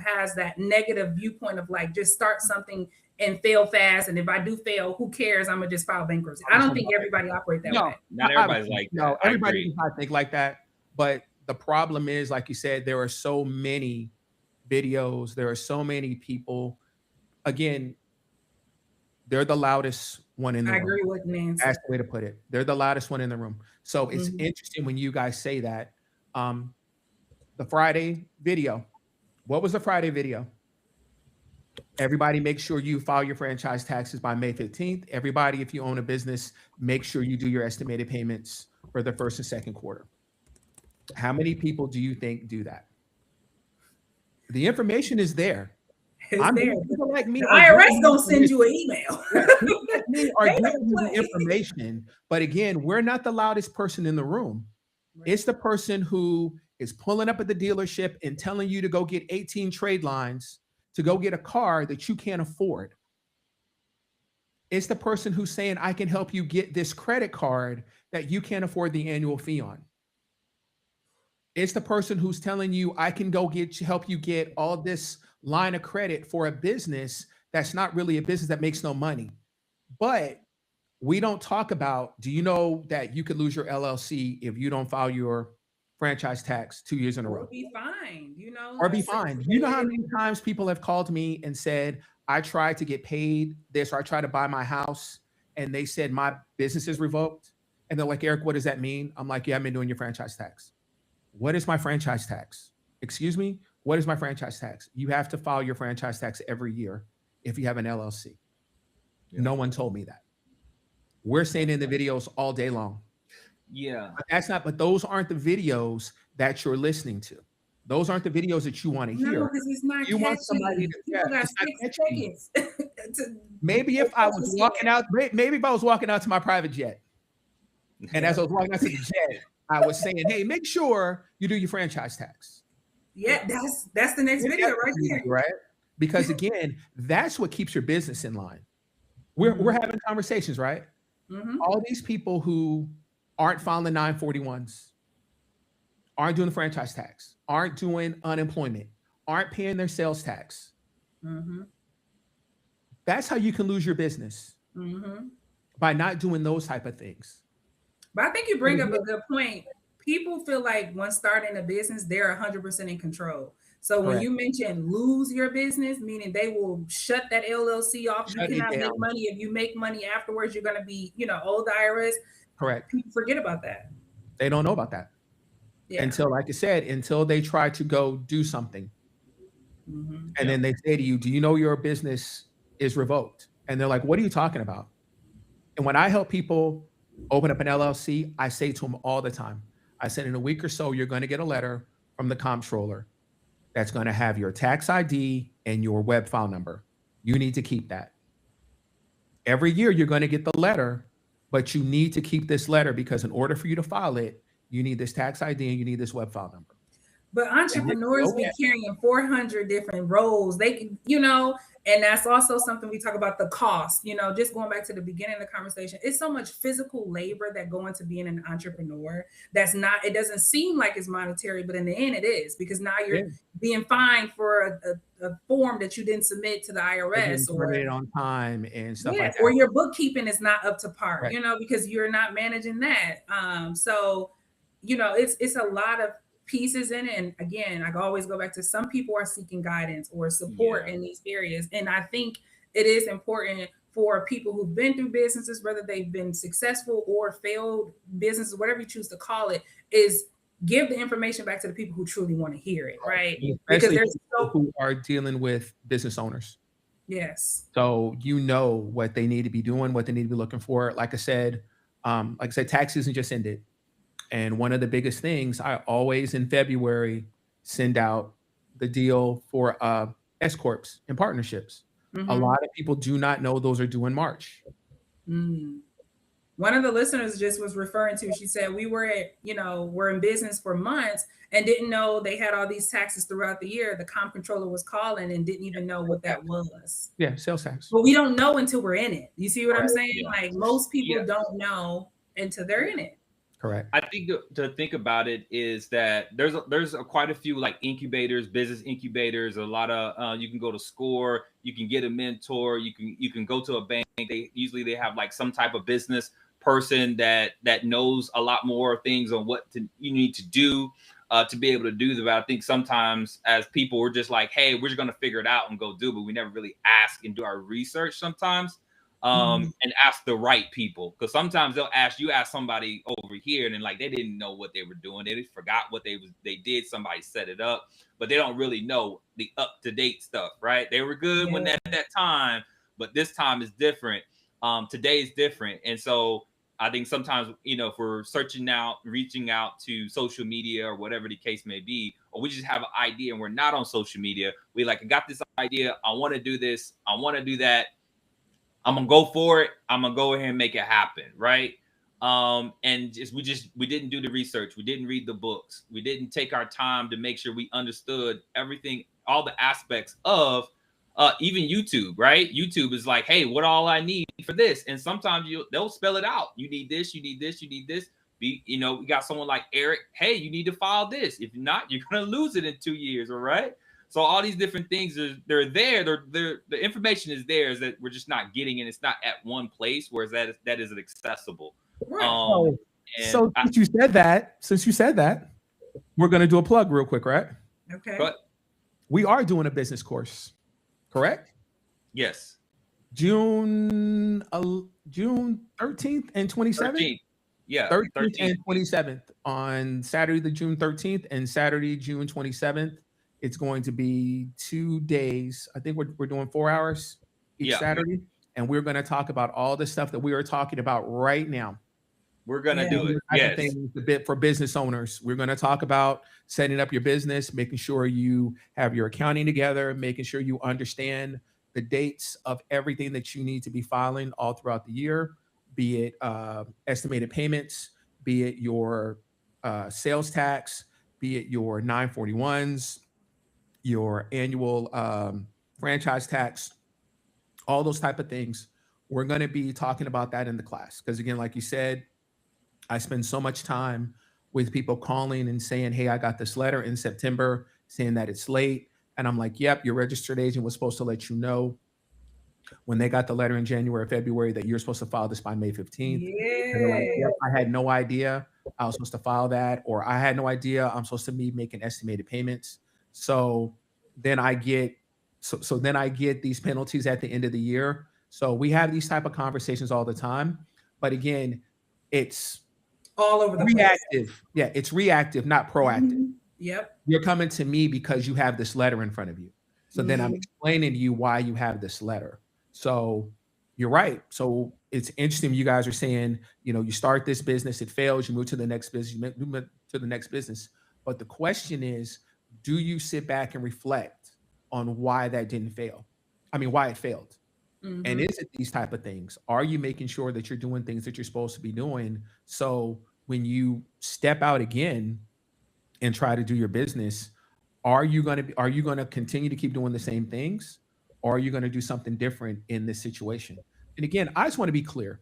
has that negative viewpoint of like, just start something and fail fast, and if I do fail, who cares? I'm gonna just file bankruptcy. I don't think everybody operates that way. Not everybody's like that. No, everybody does not think like that. But the problem is, like you said, there are so many videos, there are so many people. Again, they're the loudest one in the room. I agree with Nancy. That's the way to put it. They're the loudest one in the room. So it's interesting when you guys say that. The Friday video. What was the Friday video? Everybody, make sure you file your franchise taxes by May 15th. Everybody, if you own a business, make sure you do your estimated payments for the first and second quarter. How many people do you think do that? The information is there. It's there. People like me the IRS gonna send you an email. People like me are giving you the information, but again, we're not the loudest person in the room. Right. It's the person who is pulling up at the dealership and telling you to go get 18 trade lines to go get a car that you can't afford. It's the person who's saying, I can help you get this credit card that you can't afford the annual fee on. It's the person who's telling you, I can go help you get all this line of credit for a business that's not really a business, that makes no money. But we don't talk about, do you know that you could lose your LLC if you don't file your franchise tax 2 years in a row? Or be fined, Or be fined. You know how many times people have called me and said, I tried to get paid this, or I tried to buy my house, and they said my business is revoked. And they're like, Eric, what does that mean? I'm like, you haven't been doing your franchise tax. What is my franchise tax? Excuse me? What is my franchise tax? You have to file your franchise tax every year if you have an LLC. Yeah. No one told me that. We're saying in the videos all day long. Yeah. But those aren't the videos that you're listening to. Those aren't the videos that you want to hear. No, because it's not you catchy. want somebody to, yeah, got 6 seconds. Maybe if I was walking out to my private jet, and as I was walking out to the jet, I was saying, hey, make sure you do your franchise tax. Yeah, that's the next video right here. Right? Because again, that's what keeps your business in line. We're having conversations, right? Mm-hmm. All these people who aren't filing 941s, aren't doing the franchise tax, aren't doing unemployment, aren't paying their sales tax. Mm-hmm. That's how you can lose your business, by not doing those type of things. But I think you bring up a good point. People feel like when starting a business, they're 100% in control. So when you mention lose your business, meaning they will shut that LLC off. You cannot make money. If you make money afterwards, you're going to be, owe the IRS. Correct. People forget about that. They don't know about that. Yeah. Until, like I said, until they try to go do something. Mm-hmm. And then they say to you, do you know your business is revoked? And they're like, what are you talking about? And when I help people open up an LLC, I say to them all the time, I said, in a week or so, you're going to get a letter from the comptroller that's going to have your tax ID and your web file number. You need to keep that. Every year, you're going to get the letter, but you need to keep this letter because in order for you to file it, you need this tax ID and you need this web file number. But entrepreneurs be carrying 400 different roles. They, and that's also something we talk about, the cost, just going back to the beginning of the conversation. It's so much physical labor that go into being an entrepreneur. It doesn't seem like it's monetary, but in the end it is, because now you're being fined for a form that you didn't submit to the IRS or it on time and stuff like that. Or your bookkeeping is not up to par, because you're not managing that. So, it's a lot of pieces in it. And again, I always go back to, some people are seeking guidance or support in these areas. And I think it is important for people who've been through businesses, whether they've been successful or failed businesses, whatever you choose to call it, is give the information back to the people who truly want to hear it, right? Especially because there's people who are dealing with business owners. Yes. So what they need to be doing, what they need to be looking for. Like I said, tax season just ended. And one of the biggest things, I always in February send out the deal for S Corps and partnerships. Mm-hmm. A lot of people do not know those are due in March. Mm. One of the listeners just was referring to, she said, we were in business for months and didn't know they had all these taxes throughout the year. The comp controller was calling and didn't even know what that was. Yeah, sales tax. But we don't know until we're in it. You see what I'm saying? Yeah. Like most people don't know until they're in it. Correct. I think to think about it is that there's quite a few like incubators, business incubators. A lot of you can go to SCORE, you can get a mentor, you can go to a bank. They usually have like some type of business person that knows a lot more things on what you need to do to be able to do that. I think sometimes as people, we're just like, hey, we're just going to figure it out and go do, but we never really ask and do our research sometimes. and ask the right people. Because sometimes they'll ask somebody over here, and then like they didn't know what they were doing. They forgot what they did. Somebody set it up, but they don't really know the up-to-date stuff, right? They were good when at that time, but this time is different. Today is different. And so I think sometimes, if we're reaching out to social media or whatever the case may be, or we just have an idea and we're not on social media, we like, I got this idea. I want to do this. I want to do that. I'm going to go for it. I'm going to go ahead and make it happen. Right. And we didn't do the research. We didn't read the books. We didn't take our time to make sure we understood everything, all the aspects of even YouTube, right? YouTube is like, hey, what all I need for this? And sometimes they'll spell it out. You need this, you need this, you need this. We got someone like Eric. Hey, you need to file this. If not, you're going to lose it in 2 years. All right. So all these different things, they're there. The information is there, is that we're just not getting it. It's not at one place, whereas that is accessible. Right. So since you said that, we're going to do a plug real quick, right? Okay. But we are doing a business course, correct? Yes. June 13th and 27th. 13th. Yeah. 13th and 27th on Saturday, the June 13th and Saturday, June 27th. It's going to be 2 days. I think we're doing 4 hours each Saturday. And we're going to talk about all the stuff that we are talking about right now. We're going to do it. Yes. The bit for business owners. We're going to talk about setting up your business, making sure you have your accounting together, making sure you understand the dates of everything that you need to be filing all throughout the year, be it estimated payments, be it your sales tax, be it your 941s, your annual franchise tax, all those type of things. We're going to be talking about that in the class. Because again, like you said, I spend so much time with people calling and saying, hey, I got this letter in September saying that it's late. And I'm like, yep, your registered agent was supposed to let you know when they got the letter in January, February, that you're supposed to file this by May 15th. Yeah. And they're like, yep, I had no idea I was supposed to file that, or I had no idea I'm supposed to be making estimated payments. So then I get these penalties at the end of the year. So we have these type of conversations all the time. But again, it's all over the reactive. place. Yeah, it's reactive, not proactive. Mm-hmm. Yep. You're coming to me because you have this letter in front of you. So then I'm explaining to you why you have this letter. So you're right. So it's interesting. You guys are saying, you start this business, it fails, you move to the next business, you move to the next business. But the question is, do you sit back and reflect on why that didn't fail? I mean, why it failed? Mm-hmm. And is it these type of things? Are you making sure that you're doing things that you're supposed to be doing? So when you step out again and try to do your business, are you going to continue to keep doing the same things? Or are you going to do something different in this situation? And again, I just want to be clear.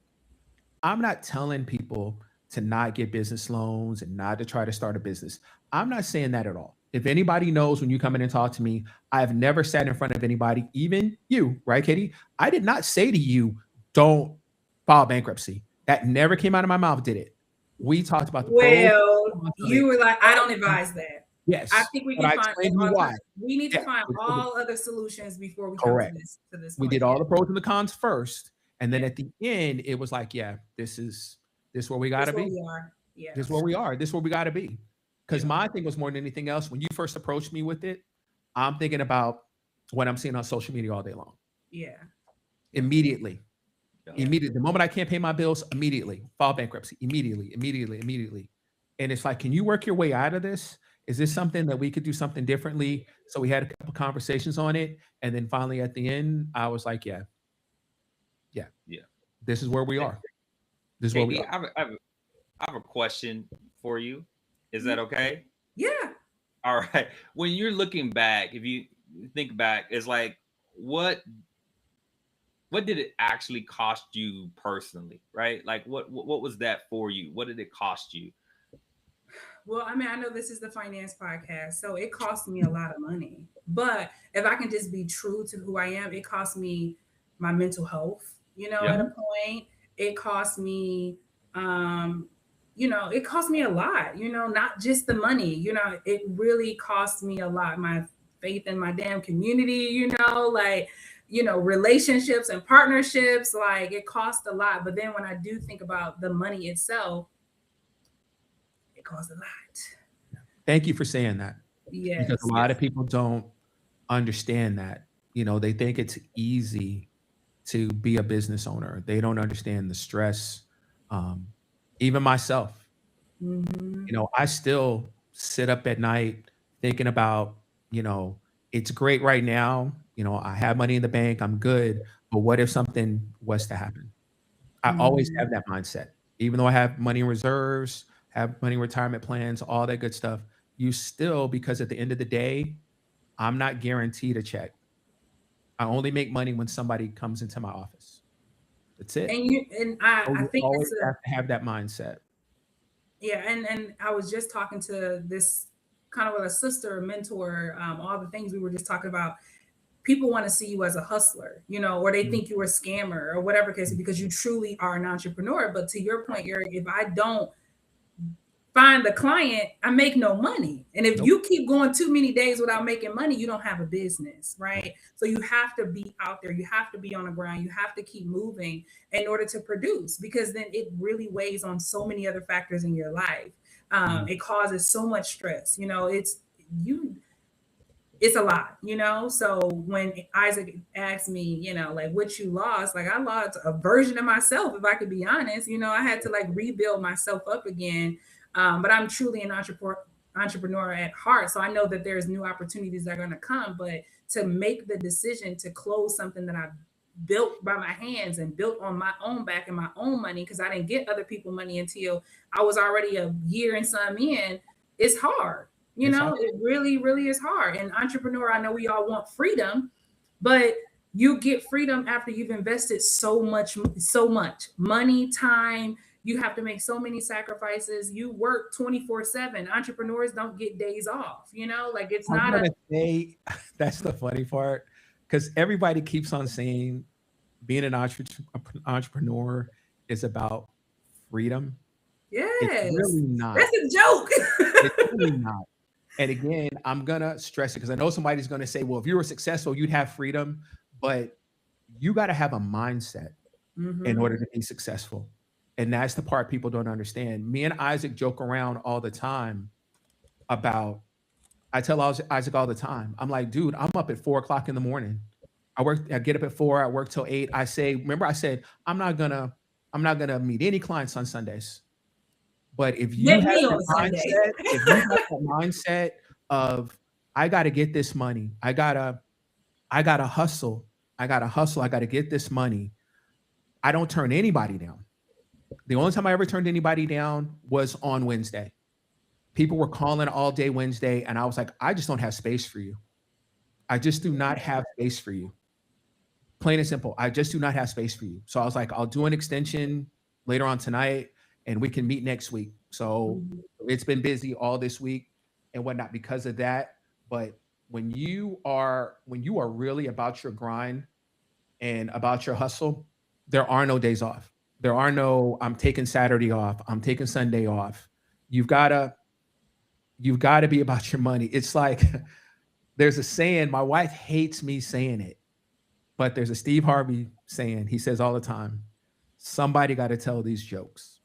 I'm not telling people to not get business loans and not to try to start a business. I'm not saying that at all. If anybody knows, when you come in and talk to me, I've never sat in front of anybody, even you, right, Katie? I did not say to you, don't file bankruptcy. That never came out of my mouth, did it? We talked about the pros. You were like, I don't advise that. Yes. I think we can find why. We need to find all other solutions before we come to this point. We did all the pros and the cons first. And then at the end, it was like, this is where we got to be. Yeah. This is where we are. This is where we got to be. Because my thing was more than anything else, when you first approached me with it, I'm thinking about what I'm seeing on social media all day long. Yeah. Immediately. The moment I can't pay my bills, immediately file bankruptcy. Immediately. And it's like, can you work your way out of this? Is this something that we could do something differently? So we had a couple conversations on it. And then finally at the end, I was like, yeah. This is where we are. This is where we are. I have a question for you. Is that okay? Yeah. All right. When you're looking back, if you think back, it's like, what did it actually cost you personally, right? Like what was that for you? What did it cost you? Well, I mean, I know this is the finance podcast, so it cost me a lot of money. But if I can just be true to who I am, it cost me my mental health, at a point. It cost me, it cost me a lot, not just the money, it really cost me a lot. My faith in my damn community, like relationships and partnerships. Like it costs a lot. But then when I do think about the money itself, it costs a lot. Thank you for saying that. Yes. Because a lot of people don't understand that. They think it's easy to be a business owner. They don't understand the stress. Even myself, I still sit up at night thinking about, it's great right now. I have money in the bank. I'm good. But what if something was to happen? I always have that mindset. Even though I have money in reserves, have money in retirement plans, all that good stuff, you still, because at the end of the day, I'm not guaranteed a check. I only make money when somebody comes into my office. That's it. And I think always have to have that mindset. Yeah, and I was just talking to this kind of with a sister, mentor, all the things we were just talking about. People want to see you as a hustler, or they think you're a scammer or whatever case, because you truly are an entrepreneur. But to your point, Eric, if I don't find the client, I make no money. And if you keep going too many days without making money, you don't have a business, right? So you have to be out there. You have to be on the ground. You have to keep moving in order to produce, because then it really weighs on so many other factors in your life. It causes so much stress. It's a lot, So when Isaac asked me, like what you lost, like I lost a version of myself, if I could be honest. I had to like rebuild myself up again. But I'm truly an entrepreneur at heart. So I know that there's new opportunities that are going to come, but to make the decision to close something that I built by my hands and built on my own back and my own money, because I didn't get other people money until I was already a year and some in, it's hard. It really, really is hard. And entrepreneur, I know we all want freedom, but you get freedom after you've invested so much money, time. You have to make so many sacrifices. You work 24/7. Entrepreneurs don't get days off, like it's not that's the funny part, because everybody keeps on saying being an entrepreneur is about freedom. Yes. It's really not. That's a joke. It's really not. And again, I'm going to stress it because I know somebody's going to say, well, if you were successful, you'd have freedom. But you got to have a mindset in order to be successful. And that's the part people don't understand. Me and Isaac joke around all the time about, I tell Isaac all the time, I'm like, dude, I'm up at 4:00 in the morning. I get up at 4, I work till 8. I said, I'm not gonna meet any clients on Sundays. But if you have the mindset of, I got to get this money, I gotta hustle, I got to get this money, I don't turn anybody down. The only time I ever turned anybody down was on Wednesday. People were calling all day Wednesday, and I was like, I just don't have space for you. I just do not have space for you. Plain and simple. I just do not have space for you. So I was like, I'll do an extension later on tonight, and we can meet next week. So it's been busy all this week and whatnot because of that. But when you are really about your grind and about your hustle, there are no days off. There are no, I'm taking Saturday off, I'm taking Sunday off. You've got to be about your money. It's like, there's a saying, my wife hates me saying it, but there's a Steve Harvey saying, he says all the time, somebody got to tell these jokes.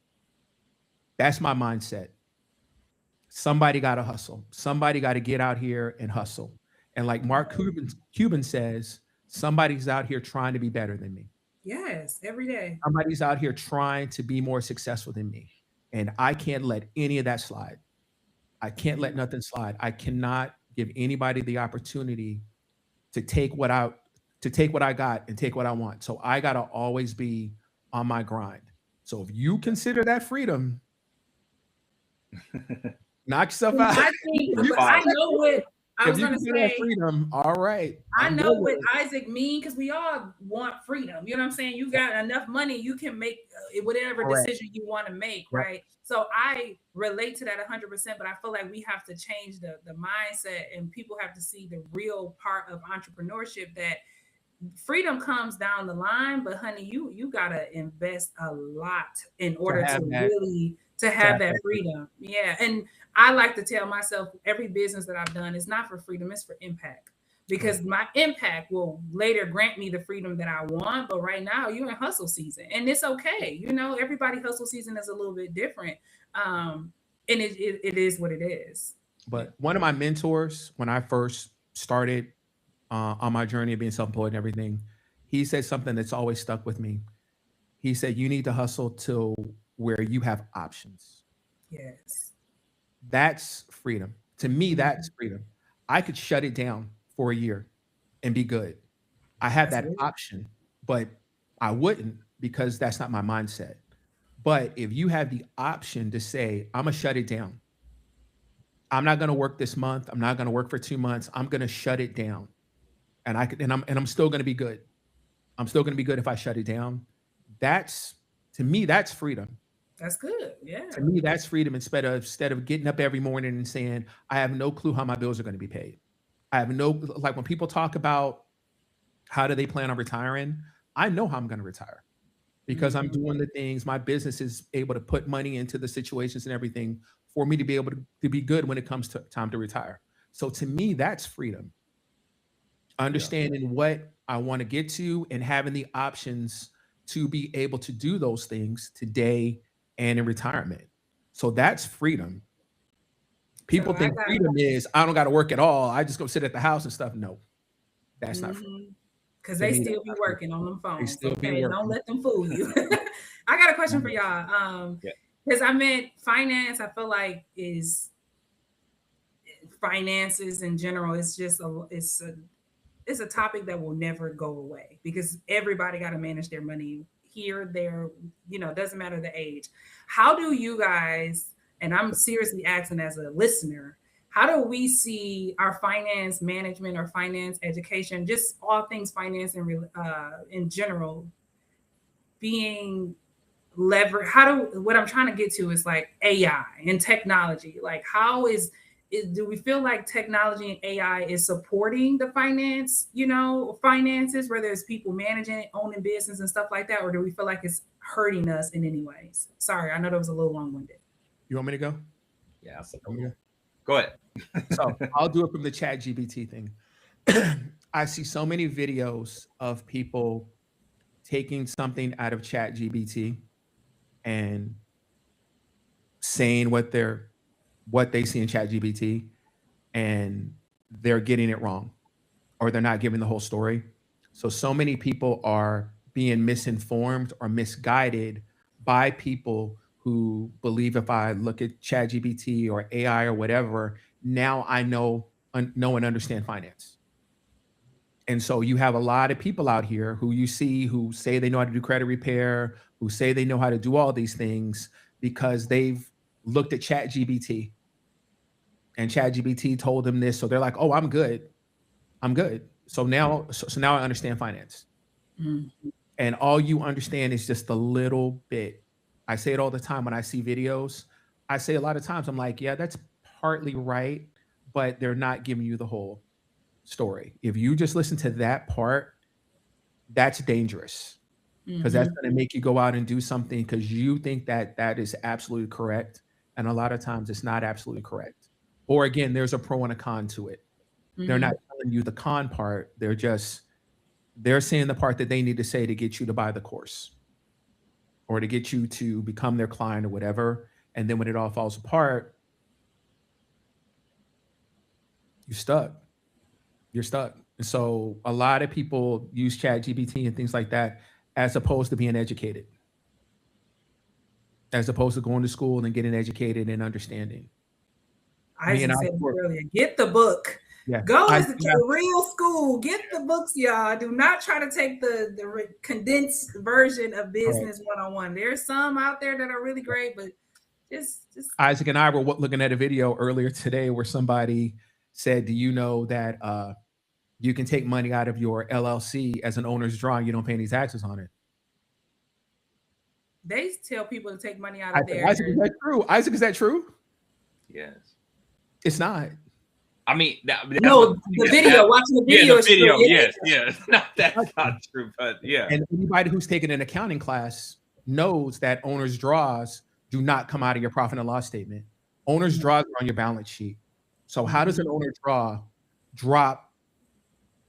That's my mindset. Somebody got to hustle. Somebody got to get out here and hustle. And like Mark Cuban says, somebody's out here trying to be better than me. Yes, every day. Somebody's out here trying to be more successful than me. And I can't let any of that slide. I can't let nothing slide. I cannot give anybody the opportunity to take what I got and take what I want. So I got to always be on my grind. So if you consider that freedom, knock yourself out. I know what I was going to say. Freedom, all right. I know what Isaac means, because we all want freedom. You know what I'm saying? You got enough money, you can make whatever decision you want to make, right? So I relate to that 100%, but I feel like we have to change the mindset, and people have to see the real part of entrepreneurship, that freedom comes down the line, but honey, you gotta invest a lot in order to have that freedom. Yeah. And I like to tell myself, every business that I've done is not for freedom, it's for impact. because my impact will later grant me the freedom that I want. But right now you're in hustle season, and it's okay. You know, everybody hustle season is a little bit different. And it is what it is. But one of my mentors, when I first started on my journey of being self-employed and everything, he said something that's always stuck with me. He said, you need to hustle till where you have options. Yes. That's freedom. To me, that's freedom. I could shut it down for a year and be good. I have that option, but I wouldn't, because that's not my mindset. But if you have the option to say, I'm gonna shut it down. I'm not gonna work this month. I'm not gonna work for 2 months. I'm gonna shut it down. And I'm still gonna be good. I'm still gonna be good if I shut it down. That's, to me, that's freedom. That's good. Yeah. To me, that's freedom, instead of getting up every morning and saying, I have no clue how my bills are going to be paid. I have no, like when people talk about how do they plan on retiring, I know how I'm going to retire, because I'm doing the things, my business is able to put money into the situations and everything for me to be able to be good when it comes to time to retire. So to me, that's freedom. Understanding what I want to get to and having the options to be able to do those things today and in retirement. So that's freedom. People think freedom is, I don't got to work at all, I just go sit at the house and stuff. No, that's not freedom. Because they still be working on them phones. Okay, don't let them fool you. I got a question for y'all. Because I meant finance, I feel like finances in general, it's just it's a topic that will never go away, because everybody got to manage their money here, there, you know, doesn't matter the age. How do you guys, and I'm seriously asking as a listener, how do we see our finance management or finance education, just all things finance and in general, being lever? What I'm trying to get to is like AI and technology. Like, how do we feel like technology and AI is supporting the finances, whether it's people managing, owning business and stuff like that, or do we feel like it's hurting us in any ways? Sorry, I know that was a little long-winded. You want me to go? Yeah, go ahead. So I'll do it from the ChatGPT thing. I see so many videos of people taking something out of ChatGPT and saying what they see in ChatGPT, and they're getting it wrong, or they're not giving the whole story. So many people are being misinformed or misguided by people who believe, if I look at ChatGPT or AI or whatever, now I know and understand finance. And so you have a lot of people out here who you see who say they know how to do credit repair, who say they know how to do all these things because they've looked at ChatGPT and ChatGPT told them this. So they're like, oh, I'm good. So now I understand finance. And all you understand is just a little bit. I say it all the time when I see videos. I say a lot of times, I'm like, yeah, that's partly right, but they're not giving you the whole story. If you just listen to that part, that's dangerous, because that's going to make you go out and do something because you think that that is absolutely correct. And a lot of times it's not absolutely correct. Or again, there's a pro and a con to it. They're not telling you the con part. They're saying the part that they need to say to get you to buy the course or to get you to become their client or whatever. And then when it all falls apart, you're stuck. And so a lot of people use ChatGPT and things like that as opposed to being educated, as opposed to going to school and getting educated and understanding. I said earlier, get the book. Yeah. Go to the real school. Get the books, y'all. Do not try to take the condensed version of business one-on-one. There's some out there that are really great, but just Isaac and I were looking at a video earlier today where somebody said, do you know that you can take money out of your LLC as an owner's draw and you don't pay any taxes on it? They tell people to take money out of there. Isaac, is that true? Isaac, is that true? Yes. It's not. I mean, watching the video is true. Yes. That's not true, but yeah. And anybody who's taken an accounting class knows that owner's draws do not come out of your profit and loss statement. Owner's draws are on your balance sheet. So how does an owner draw drop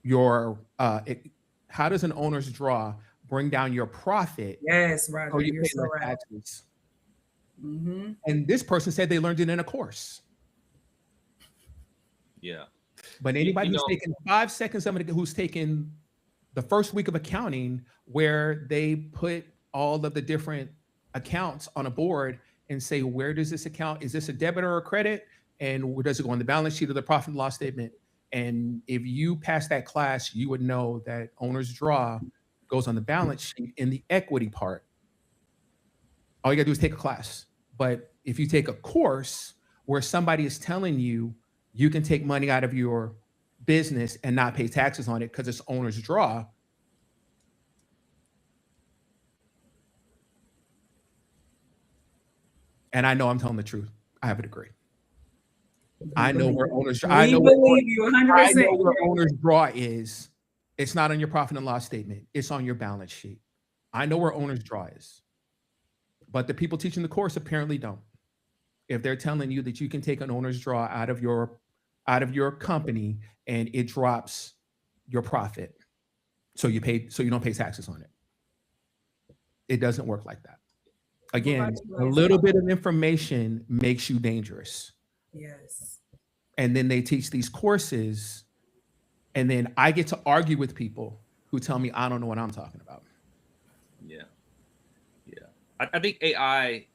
your how does an owner's draw bring down your profit? Yes, Roger, So you you're pay so less right. taxes. Mm-hmm. And this person said they learned it in a course. Yeah. But anybody who's taken 5 seconds, somebody who's taken the first week of accounting, where they put all of the different accounts on a board and say, where does this account, is this a debit or a credit? And where does it go on the balance sheet or the profit and loss statement? And if you pass that class, you would know that owner's draw goes on the balance sheet in the equity part. All you gotta do is take a class. But if you take a course where somebody is telling you you can take money out of your business and not pay taxes on it because it's owner's draw, and I know I'm telling the truth. I have a degree. I know where owner's draw. I know believe you 100%. I know where owner's draw is. It's not on your profit and loss statement. It's on your balance sheet. I know where owner's draw is. But the people teaching the course apparently don't. If they're telling you that you can take an owner's draw out of your company and it drops your profit, so you don't pay taxes on it. It doesn't work like that. Again, a little bit of information makes you dangerous. Yes. And then they teach these courses, and then I get to argue with people who tell me I don't know what I'm talking about. Yeah. I think AI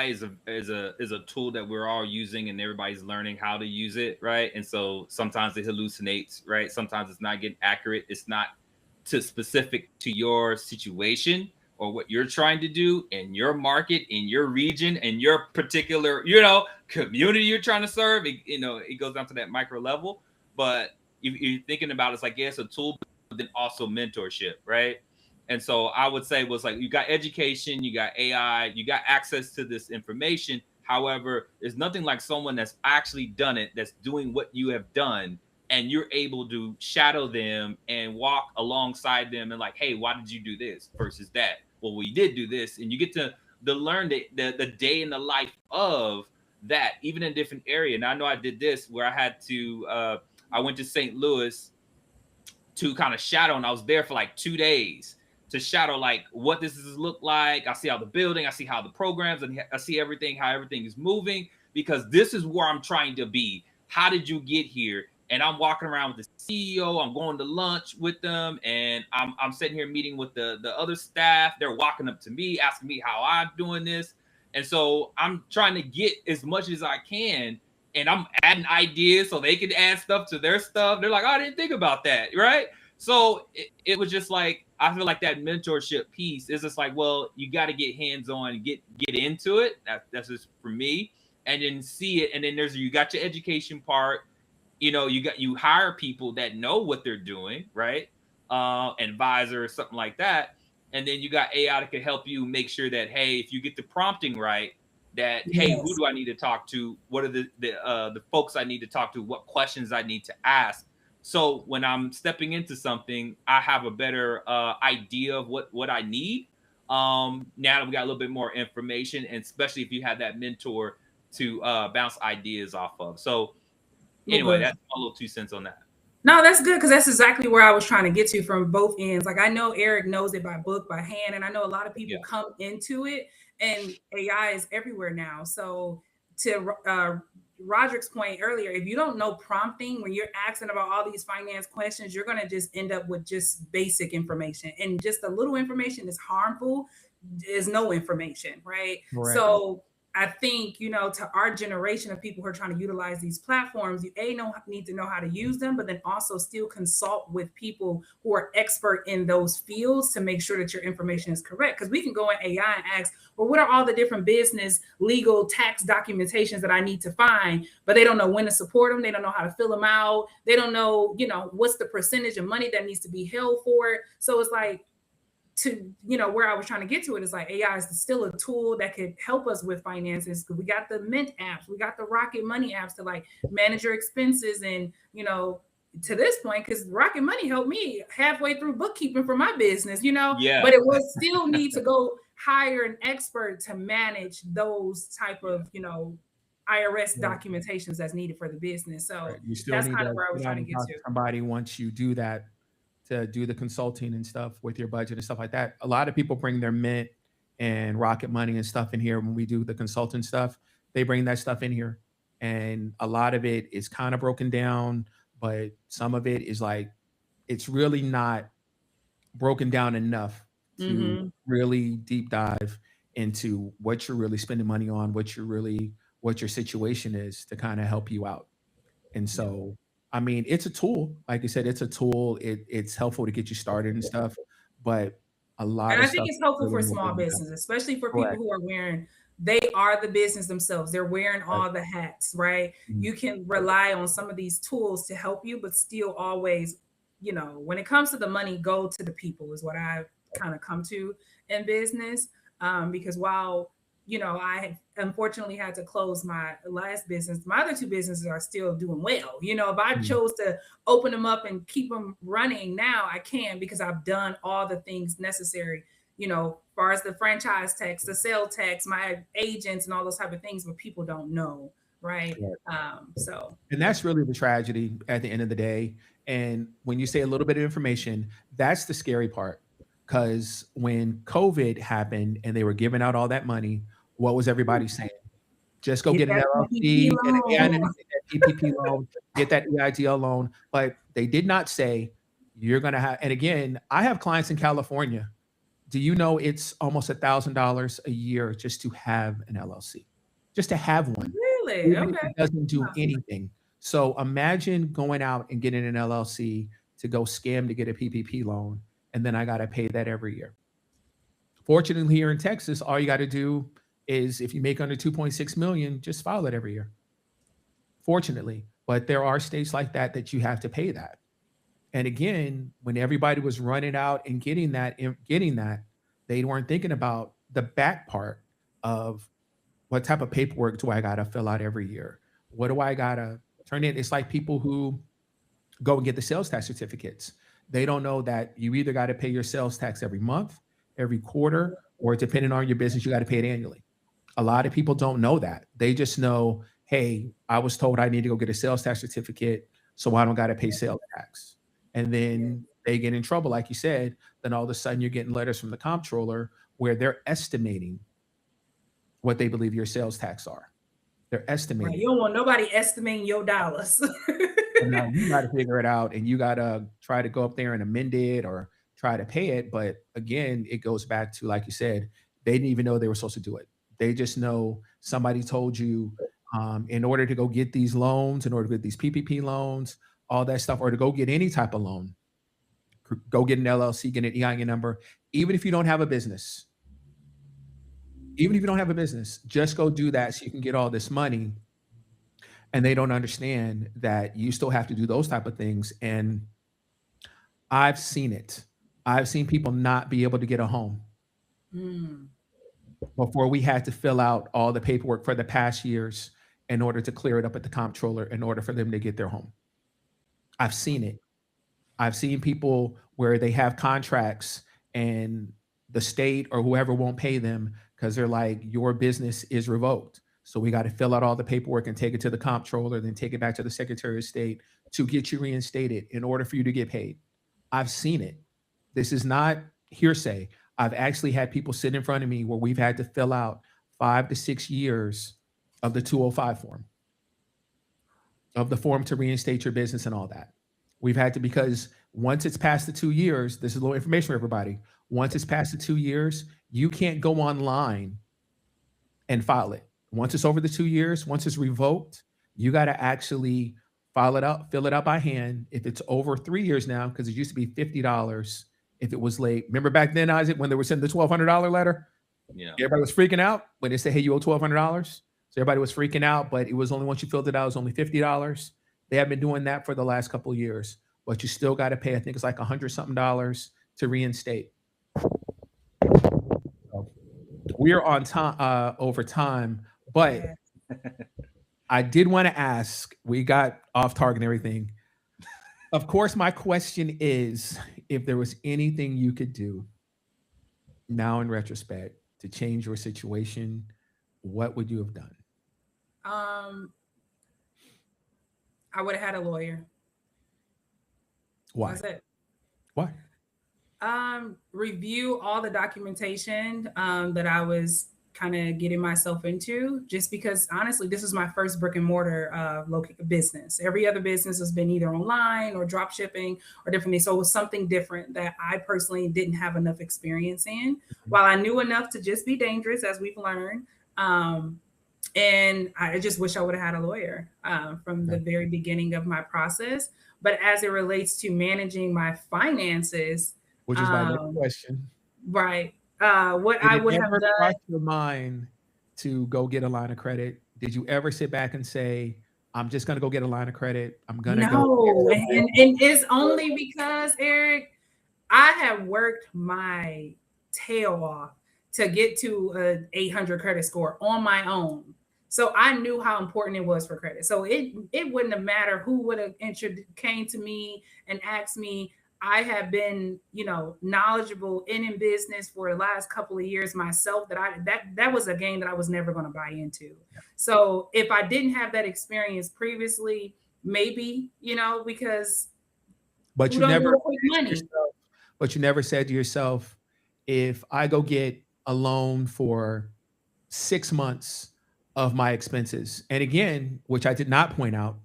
is a tool that we're all using, and everybody's learning how to use it, right? And so sometimes it hallucinates, right? Sometimes it's not getting accurate. It's not specific to your situation or what you're trying to do in your market, in your region, and your particular, community you're trying to serve. It goes down to that micro level. But if you're thinking about it, it's like, yeah, it's a tool, but then also mentorship, right? And so I would say was like, you got education, you got AI, you got access to this information. However, there's nothing like someone that's actually done it, that's doing what you have done, and you're able to shadow them and walk alongside them and like, hey, why did you do this versus that? Well, we did do this. And you get to learn the day in the life of that, even in a different area. And I know I did this where I had to, I went to St. Louis to kind of shadow, and I was there for like 2 days to shadow like what this is look like. I see how the building, I see how the programs, and I see everything, how everything is moving, because this is where I'm trying to be. How did you get here? And I'm walking around with the CEO. I'm going to lunch with them, and I'm sitting here meeting with the other staff. They're walking up to me, asking me how I'm doing this. And so I'm trying to get as much as I can, and I'm adding ideas so they can add stuff to their stuff. They're like, oh, I didn't think about that, right? So it was just like, I feel like that mentorship piece is just like, well, you got to get hands-on and get into it. That's just for me. And then see it. And then you got your education part. You hire people that know what they're doing, right? Advisor or something like that. And then you got AI that can help you make sure that, hey, if you get the prompting right, that, hey, who do I need to talk to? What are the folks I need to talk to? What questions I need to ask? So when I'm stepping into something, I have a better idea of what I need. Now that we got a little bit more information, and especially if you have that mentor to bounce ideas off of. So anyway, that's my little 2 cents on that. No, that's good, because that's exactly where I was trying to get to from both ends. Like, I know Eric knows it by book, by hand, and I know a lot of people come into it, and AI is everywhere now. So to Roderick's point earlier, if you don't know prompting, when you're asking about all these finance questions, you're going to just end up with just basic information, and just a little information is harmful, is no information, right? Correct. So I think, to our generation of people who are trying to utilize these platforms, you need to know how to use them, but then also still consult with people who are expert in those fields to make sure that your information is correct. Because we can go in AI and ask, well, what are all the different business, legal, tax documentations that I need to find? But they don't know when to support them. They don't know how to fill them out. They don't know, what's the percentage of money that needs to be held for it. So it's like, to where I was trying to get to it is like, AI is still a tool that could help us with finances. We got the Mint apps, we got the Rocket Money apps to like manage your expenses, and to this point, because Rocket Money helped me halfway through bookkeeping for my business, but it will still need to go hire an expert to manage those type of IRS Right. documentations that's needed for the business. So Right. You still that's need kind of to where I was sit trying down to and get talk to. to somebody once you do that, to do the consulting and stuff with your budget and stuff like that. A lot of people bring their Mint and Rocket Money and stuff in here when we do the consulting stuff. They bring that stuff in here, and a lot of it is kind of broken down, but some of it is like it's really not broken down enough to Hmm. really deep dive into what you're really spending money on, what your situation is to kind of help you out. And Yeah. so, I mean, it's a tool. Like I said, it's a tool. It's helpful to get you started and stuff, but a lot And of I think stuff it's helpful really for more small broken down. business, especially for people Correct. who are wearing, they are the business themselves. They're wearing Right. all the hats, right? Mhm. You can rely on some of these tools to help you, but still always, when it comes to the money, go to the people is what I've kind of come to in business. Because while, I unfortunately had to close my last business, my other two businesses are still doing well. If I Mhm. chose to open them up and keep them running now, I can because I've done all the things necessary, as far as the franchise tax, the sale tax, my agents, and all those type of things, but people don't know, right? Right. So And yeah. that's really the tragedy at the end of the day. And when you say a little bit of information, that's the scary part. Because when COVID happened and they were giving out all that money, what was everybody saying? Just go Get get an that PPP LLC, get an loan. PPP loan, get that EIDL loan. But they did not say you're going to have. And again, I have clients in California. Do you know it's almost $1,000 a year just to have an LLC, just to have one, Really? even if Okay. it doesn't do Huh. anything. So imagine going out and getting an LLC to go scam to get a PPP loan, and then I got to pay that every year. Fortunately, here in Texas, all you got to do is if you make under 2.6 million, just file it every year. Fortunately, but there are states like that that you have to pay that. And again, when everybody was running out and getting that, they weren't thinking about the back part of what type of paperwork do I got to fill out every year? What do I got to turn in? It's like people who go and get the sales tax certificates. They don't know that you either got to pay your sales tax every month, every quarter, or depending on your business, you got to pay it annually. A lot of people don't know that. They just know, hey, I was told I need to go get a sales tax certificate, so I don't got to pay sales tax. And Yeah. then they get in trouble, like you said. Then all of a sudden, you're getting letters from the comptroller where they're estimating what they believe your sales tax are. They're Right. estimating You it. don't want nobody estimating your dollars. So now you got to figure it out, and you got to try to go up there and amend it or try to pay it. But again, it goes back to like you said, they didn't even know they were supposed to do it. They just know somebody told you in order to go get these loans, in order to get these PPP loans, all that stuff, or to go get any type of loan, go get an LLC, get an EIN number, even if you don't have a business. Even if you don't have a business, just go do that so you can get all this money, and they don't understand that you still have to do those type of things. And I've seen it. I've seen people not be able to get a home Mm. before we had to fill out all the paperwork for the past years in order to clear it up at the comptroller in order for them to get their home. I've seen it. I've seen people where they have contracts and the state or whoever won't pay them because they're like, your business is revoked. So we got to fill out all the paperwork and take it to the comptroller, then take it back to the Secretary of State to get you reinstated in order for you to get paid. I've seen it. This is not hearsay. I've actually had people sit in front of me where we've had to fill out 5 to 6 years of the 205 form, of the form to reinstate your business and all that. We've had to, because once it's past the 2 years, this is a little information for everybody. Once it's past the 2 years, you can't go online and file it. Once it's over the 2 years, once it's revoked, you got to actually file it out, fill it out by hand. If it's over 3 years now, because it used to be $50 if it was late. Remember back then, Isaac, when they were sending the $1,200 letter? Yeah. Everybody was freaking out when they said, hey, you owe $1,200. So everybody was freaking out, but it was only once you filled it out, it was only $50. They have been doing that for the last couple of years, but you still got to pay, I think it's like $100 something to reinstate. So we are on time over time, but Yeah. I did want to ask, we got off target and everything. Of course, my question is if there was anything you could do now in retrospect to change your situation, what would you have done? I would have had a lawyer. Why? That's it. Why? Review all the documentation that I was kind of getting myself into, just because honestly, this is my first brick and mortar business. Every other business has been either online or drop shipping or different things. So it was something different that I personally didn't have enough experience in. While I knew enough to just be dangerous, as we've learned. And I just wish I would have had a lawyer from the very beginning of my process. But as it relates to managing my finances, which is my next question. Right. What I would have done. Cross your mind to go get a line of credit? Did you ever sit back and say, I'm just going to go get a line of credit? I'm going to go. No. And it's only because, Eric, I have worked my tail off to get to an 800 credit score on my own. So I knew how important it was for credit. So it wouldn't have mattered who would have came to me and asked me. I have been, knowledgeable in business for the last couple of years myself. That was a game that I was never going to buy into. Yeah. So if I didn't have that experience previously, maybe, because. But you never. But you never said to yourself, if I go get a loan for 6 months of my expenses, and again, which I did not point out,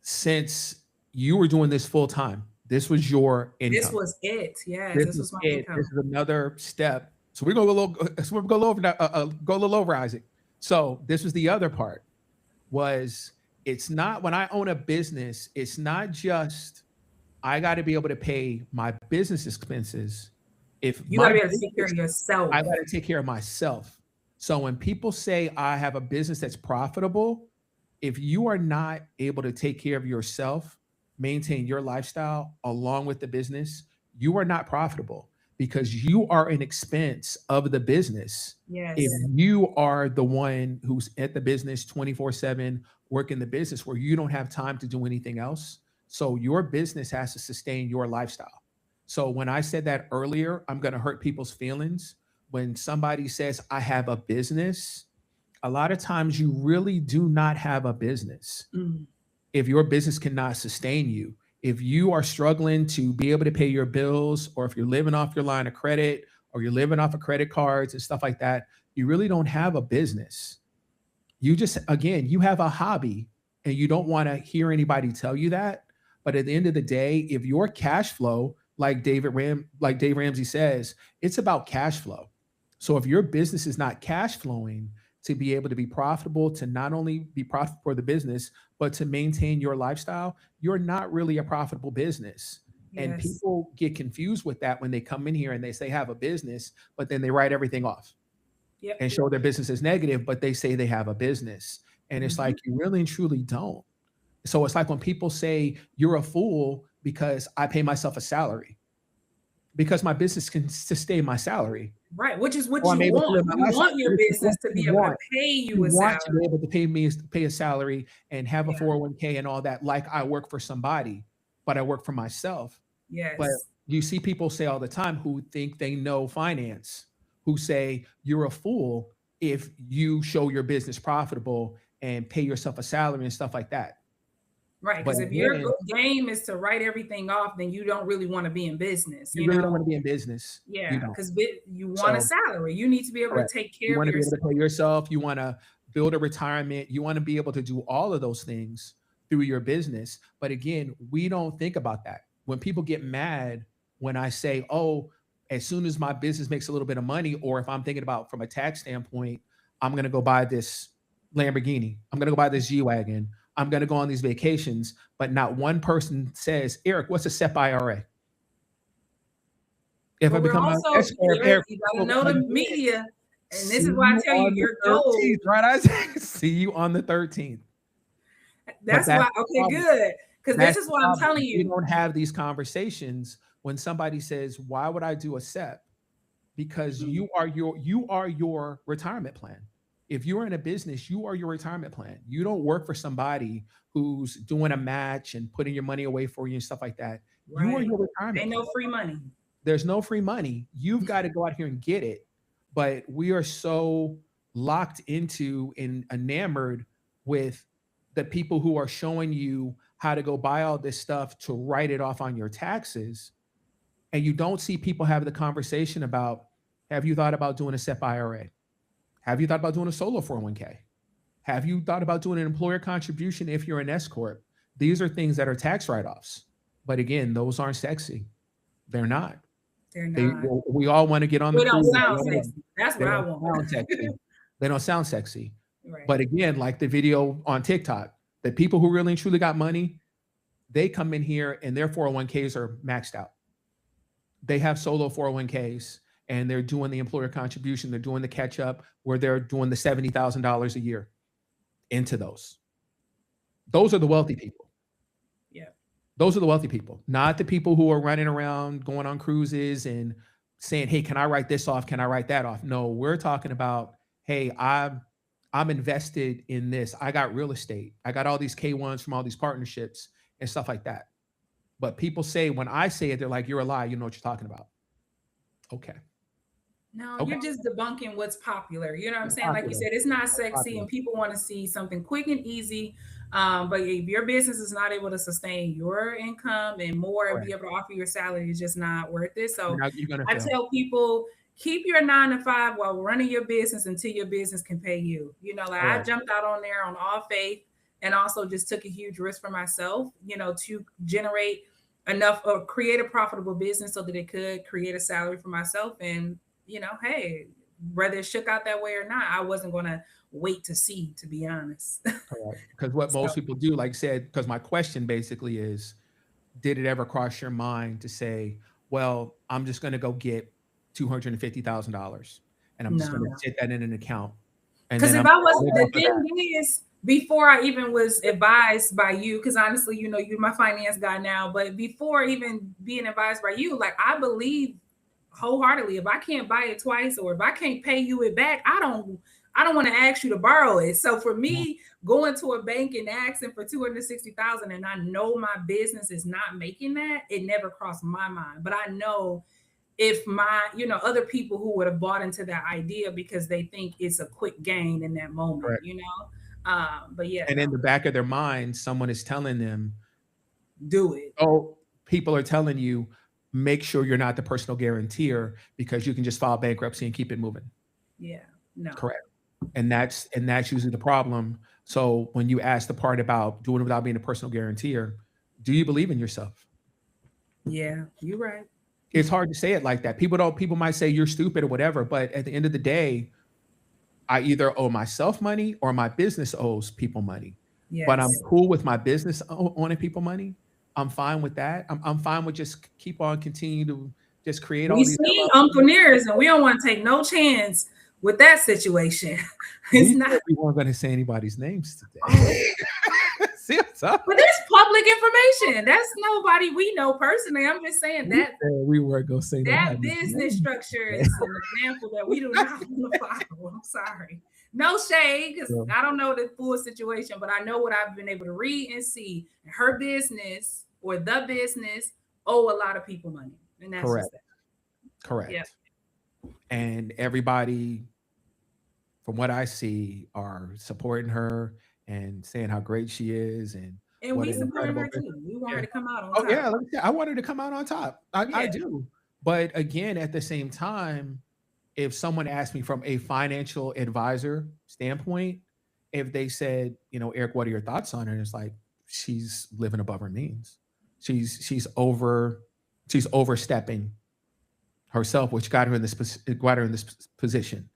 since you were doing this full time. This was your income. This was it. Yeah, this was my income. This is another step. So we're gonna go a little over, Isaac. So this was the other part. It's not when I own a business. It's not just I got to be able to pay my business expenses. If you got to be able to take care of yourself, I got to take care of myself. So when people say I have a business that's profitable, if you are not able to take care of yourself, maintain your lifestyle along with the business, you are not profitable because you are an expense of the business. Yes. If you are the one who's at the business 24/7, working the business where you don't have time to do anything else. So your business has to sustain your lifestyle. So when I said that earlier, I'm going to hurt people's feelings. When somebody says, I have a business, a lot of times you really do not have a business. Mm. If your business cannot sustain you, if you are struggling to be able to pay your bills, or if you're living off your line of credit, or you're living off of credit cards and stuff like that, you really don't have a business. You just, again, you have a hobby and you don't want to hear anybody tell you that. But at the end of the day, if your cash flow, like Dave Ramsey says, it's about cash flow. So if your business is not cash flowing, to be able to be profitable, to not only be profitable for the business, but to maintain your lifestyle, you're not really a profitable business. Yes. And people get confused with that when they come in here and they say have a business, but then they write everything off and show their business as negative, but they say they have a business. And it's like, you really and truly don't. So it's like when people say you're a fool because I pay myself a salary, because my business can sustain my salary. Right, which is what you want. You want your business to be able to pay you a salary. You want to be able to pay a salary and have a 401k and all that, like I work for somebody, but I work for myself. Yes. But you see people say all the time who think they know finance, who say you're a fool if you show your business profitable and pay yourself a salary and stuff like that. Right, because if your game is to write everything off, then you don't really want to be in business. You really don't want to be in business. Yeah, because you want a salary. You need to be able to take care of yourself. You want to be able to pay yourself. You want to build a retirement. You want to be able to do all of those things through your business. But again, we don't think about that. When people get mad when I say, oh, as soon as my business makes a little bit of money, or if I'm thinking about from a tax standpoint, I'm going to go buy this Lamborghini. I'm going to go buy this G-Wagon. I'm going to go on these vacations, but not one person says, Eric, what's a SEP IRA? If I become an expert, Eric, you got to know the media. And this is why I tell you, your goal. Right, I see you on the 13th. That's why, okay, good. Because this is what I'm telling you. You don't have these conversations when somebody says, why would I do a SEP? Because you are your retirement plan. If you're in a business, you are your retirement plan. You don't work for somebody who's doing a match and putting your money away for you and stuff like that. Right. You are your retirement plan. Ain't no free money. There's no free money. You've got to go out here and get it. But we are so locked into and enamored with the people who are showing you how to go buy all this stuff to write it off on your taxes. And you don't see people have the conversation about, have you thought about doing a SEP IRA? Have you thought about doing a solo 401k? Have you thought about doing an employer contribution if you're an S corp? These are things that are tax write-offs. But again, those aren't sexy. They're not. They're not. We all want to get on They the don't cruise. sound sexy. That's what I want. They don't sound sexy. Right. But again, like the video on TikTok, the people who really and truly got money, they come in here and their 401ks are maxed out. They have solo 401ks and they're doing the employer contribution. They're doing the catch up where they're doing the $70,000 a year into those. Those are the wealthy people. Yeah. Those are the wealthy people, not the people who are running around going on cruises and saying, hey, can I write this off? Can I write that off? No, we're talking about, hey, I'm invested in this. I got real estate. I got all these K1s from all these partnerships and stuff like that. But people say, when I say it, they're like, you're a lie. You know what you're talking about. Okay. No, Okay. you're just debunking what's popular. You know what I'm saying? Like you said, it's not sexy and people want to see something quick and easy. But if your business is not able to sustain your income and more and be able to offer your salary, it's just not worth it. So I tell people, keep your 9-to-5 while running your business until your business can pay you. You know, like I jumped out on there on all faith and also just took a huge risk for myself, you know, to generate enough or create a profitable business so that it could create a salary for myself. And, you know, hey, whether it shook out that way or not, I wasn't going to wait to see, to be honest. Because what most people do, like I said, because my question basically is, did it ever cross your mind to say, well, I'm just going to go get $250,000 and I'm just going to sit that in an account? Because if I wasn't, the thing is, before I even was advised by you, because honestly, you know, you're my finance guy now, but before even being advised by you, like I believe wholeheartedly, if I can't buy it twice or if I can't pay you it back, I don't want to ask you to borrow it. So for me, going to a bank and asking for $260,000 and I know my business is not making that, it never crossed my mind. But I know if my, you know, other people who would have bought into that idea because they think it's a quick gain in that moment, you know. But yeah. And in the back of their mind, someone is telling them, do it. Oh, people are telling you, make sure you're not the personal guarantor because you can just file bankruptcy and keep it moving. Yeah. No. Correct. And that's usually the problem. So when you ask the part about doing it without being a personal guarantor, do you believe in yourself? Yeah, you're right. It's hard to say it like that. People might say you're stupid or whatever, but at the end of the day, I either owe myself money or my business owes people money. Yes. But I'm cool with my business owing people money. I'm fine with that. I'm fine with just keep on continue to just create all these. We see entrepreneurs and we don't want to take no chance with that situation. We weren't going to say anybody's names today. See what's up? But that's public information. That's nobody we know personally. I'm just saying that we weren't going to say that business structure is an example that we do not want to follow. I'm sorry. No shade, because I don't know the full situation, but I know what I've been able to read and see. Her business or the business owe a lot of people money. And that's correct. Correct. Yep. And everybody, from what I see, are supporting her and saying how great she is. And we support her too. We want her to come out on top. Yeah, I want her to come out on top. I do. But again, at the same time, if someone asked me from a financial advisor standpoint, if they said, you know, Eric, what are your thoughts on her? And it's like, she's living above her means. She's overstepping herself, which got her in this position.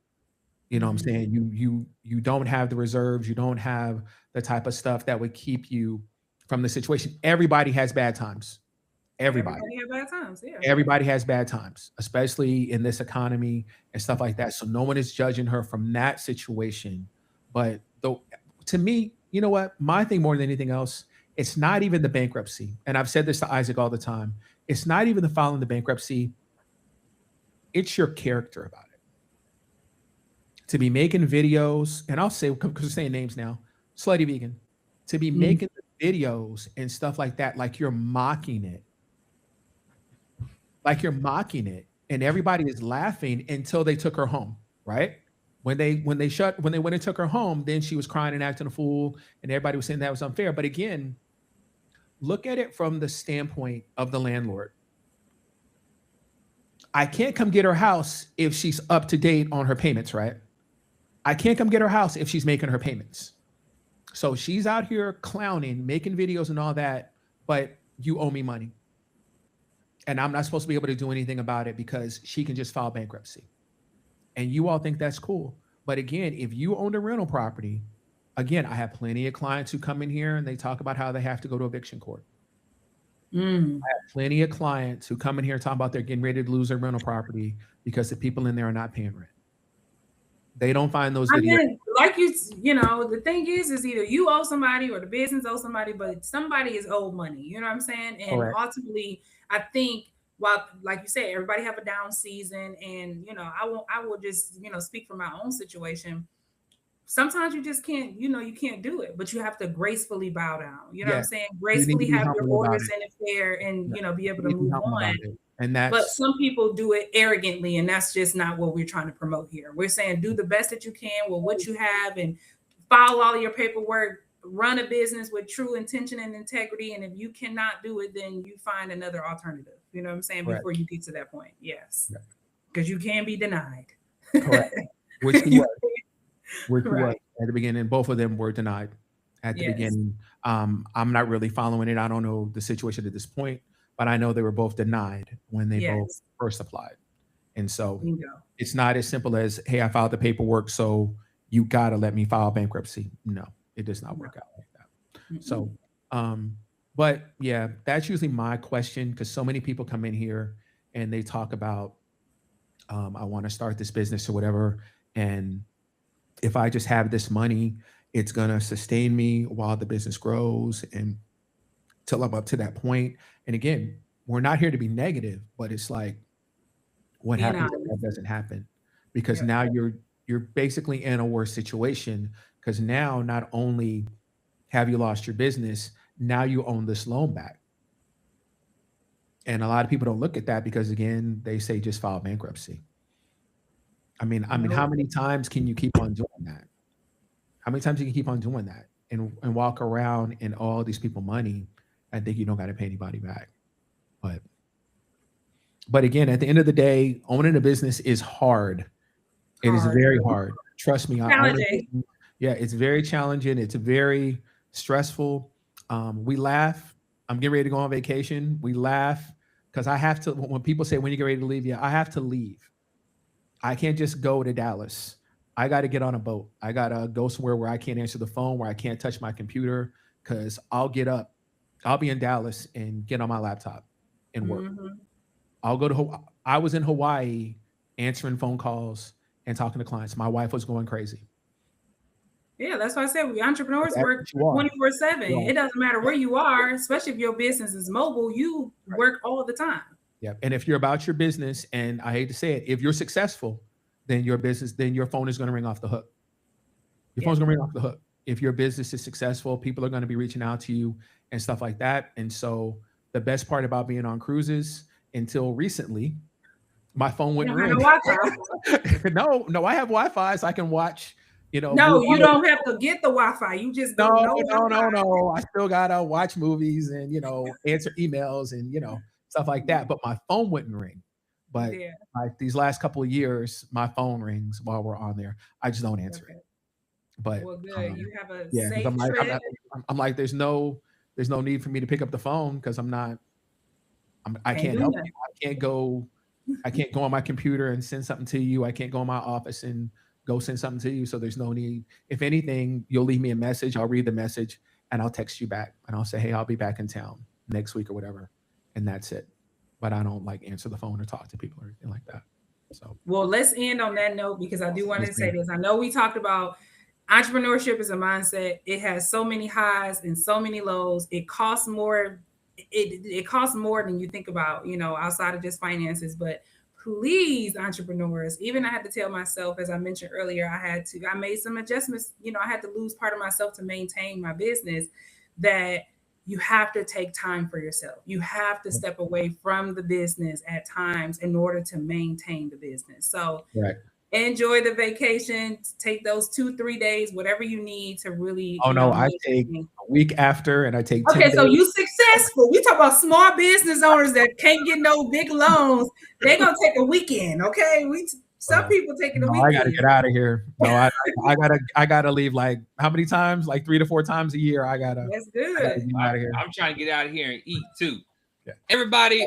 You know what I'm saying? You don't have the reserves. You don't have the type of stuff that would keep you from the situation. Everybody has bad times. Everybody has bad times. Yeah. Everybody has bad times, especially in this economy and stuff like that. So no one is judging her from that situation. But to me, you know what? My thing more than anything else, it's not even the bankruptcy. And I've said this to Isaac all the time. It's not even the filing the bankruptcy. It's your character about it. To be making videos, and I'll say, because we're saying names now, Slutty Vegan, to be making videos and stuff like that, like you're mocking it. Like you're mocking it. And everybody is laughing until they took her home, right? When they went and took her home, then she was crying and acting a fool, and everybody was saying that was unfair. But again, look at it from the standpoint of the landlord. I can't come get her house if she's up to date on her payments, right? I can't come get her house if she's making her payments. So she's out here clowning, making videos and all that, but you owe me money. And I'm not supposed to be able to do anything about it because she can just file bankruptcy. And you all think that's cool. But again, if you own a rental property, again, I have plenty of clients who come in here and they talk about how they have to go to eviction court. I have plenty of clients who come in here and talk about they're getting ready to lose their rental property because the people in there are not paying rent. They don't find those videos. Mean, like you know, the thing is either you owe somebody or the business owes somebody, but somebody is owed money. You know what I'm saying? And ultimately, I think, while, like you said, everybody have a down season, and you know, I will just, you know, speak from my own situation. Sometimes you just can't, you know, you can't do it, but you have to gracefully bow down. You know what I'm saying? Gracefully have your orders in the fair and, you know, be able to move on. And that's, but some people do it arrogantly, and that's just not what we're trying to promote here. We're saying do the best that you can with what you have and follow all of your paperwork, run a business with true intention and integrity. And if you cannot do it, then you find another alternative. You know what I'm saying? Correct. Before you get to that point. Yes. Because you can be denied. Correct. Which he was at the beginning. Both of them were denied at the beginning. I'm not really following it. I don't know the situation at this point, but I know they were both denied when they both first applied. And so it's not as simple as, hey, I filed the paperwork, so you got to let me file bankruptcy. No, it does not work out like that. So, but yeah, that's usually my question, because so many people come in here and they talk about, I want to start this business or whatever. And if I just have this money, it's going to sustain me while the business grows and till I'm up to that point. And again, we're not here to be negative, but it's like, what happens if that doesn't happen? Because now you're basically in a worse situation, because now not only have you lost your business, now you own this loan back. And a lot of people don't look at that because, again, they say just file bankruptcy. I mean, how many times can you keep on doing that? How many times you can keep on doing that and walk around and owe all these people money and think you don't got to pay anybody back? But again, at the end of the day, owning a business is hard. It is very hard. Trust me. It's very challenging. It's very stressful. We laugh. I'm getting ready to go on vacation. We laugh because I have to. When people say, when you get ready to leave, I have to leave. I can't just go to Dallas. I got to get on a boat. I got to go somewhere where I can't answer the phone, where I can't touch my computer, because I'll get up. I'll be in Dallas and get on my laptop and work. I'll go to Hawaii. I was in Hawaii answering phone calls and talking to clients. My wife was going crazy. Yeah, that's why I said we entrepreneurs work 24/7. It doesn't matter where you are, especially if your business is mobile, you work all the time. Yeah. And if you're about your business, and I hate to say it, if you're successful, then your phone is going to ring off the hook. Your phone's going to ring off the hook. If your business is successful, people are going to be reaching out to you and stuff like that. And so the best part about being on cruises, until recently, my phone wouldn't ring. No, I have Wi-Fi, so I can watch. No, you don't have to get the Wi-Fi. You just no. I still gotta watch movies and answer emails and stuff like that. But my phone wouldn't ring. But like these last couple of years, my phone rings while we're on there. I just don't answer it. But well, good. You have a safe trip. I'm like, there's no need for me to pick up the phone because I can't help you. I can't go on my computer and send something to you. I can't go in my office and go send something to you. So there's no need. If anything, you'll leave me a message. I'll read the message and I'll text you back and I'll say, hey, I'll be back in town next week or whatever. And that's it. But I don't answer the phone or talk to people or anything like that. So, well, let's end on that note, because I do want to say this. I know we talked about entrepreneurship is a mindset. It has so many highs and so many lows. It costs more. It costs more than you think about, outside of just finances. But please, entrepreneurs, even I had to tell myself, as I mentioned earlier, I made some adjustments. I had to lose part of myself to maintain my business, that you have to take time for yourself. You have to step away from the business at times in order to maintain the business. So enjoy the vacation. Take those 2-3 days, whatever you need to really. Oh no, I take a week after, and I take 10 Okay, days. so you successful. We talk about small business owners that can't get no big loans. They're gonna take a weekend. Okay, some people taking a weekend. I gotta get out of here. No, I gotta leave. Like how many times? Like 3 to 4 times a year. That's good. I'm trying to get out of here and eat too. Yeah. Everybody,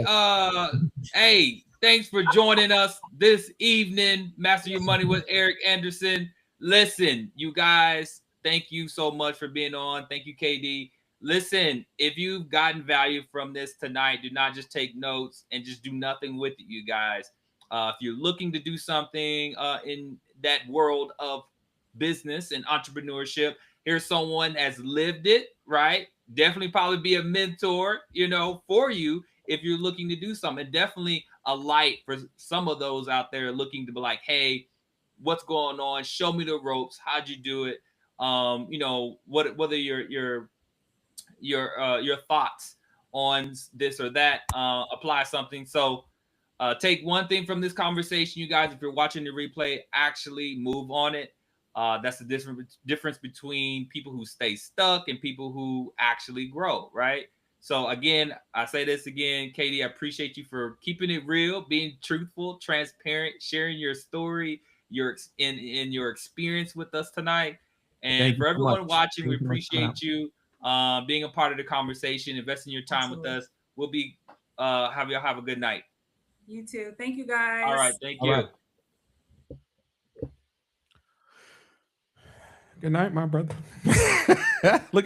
hey, thanks for joining us this evening. Master Your Money with Eric Anderson. Listen, you guys, thank you so much for being on. Thank you, KD. Listen, if you've gotten value from this tonight, do not just take notes and just do nothing with it, you guys. If you're looking to do something in that world of business and entrepreneurship, here's someone has lived it, right? Definitely probably be a mentor, for you if you're looking to do something. Definitely a light for some of those out there looking to be like, hey, what's going on? Show me the ropes. How'd you do it? Whether your thoughts on this or that, apply something. So take one thing from this conversation, you guys. If you're watching the replay, actually move on it. That's the difference between people who stay stuck and people who actually grow, right? So again, I say this again, Katie, I appreciate you for keeping it real, being truthful, transparent, sharing your story, your experience with us tonight. And for everyone watching, we appreciate you being a part of the conversation, investing your time with us. We'll be have a good night. You too. Thank you, guys. All right. Thank you. Right. Good night, my brother. Look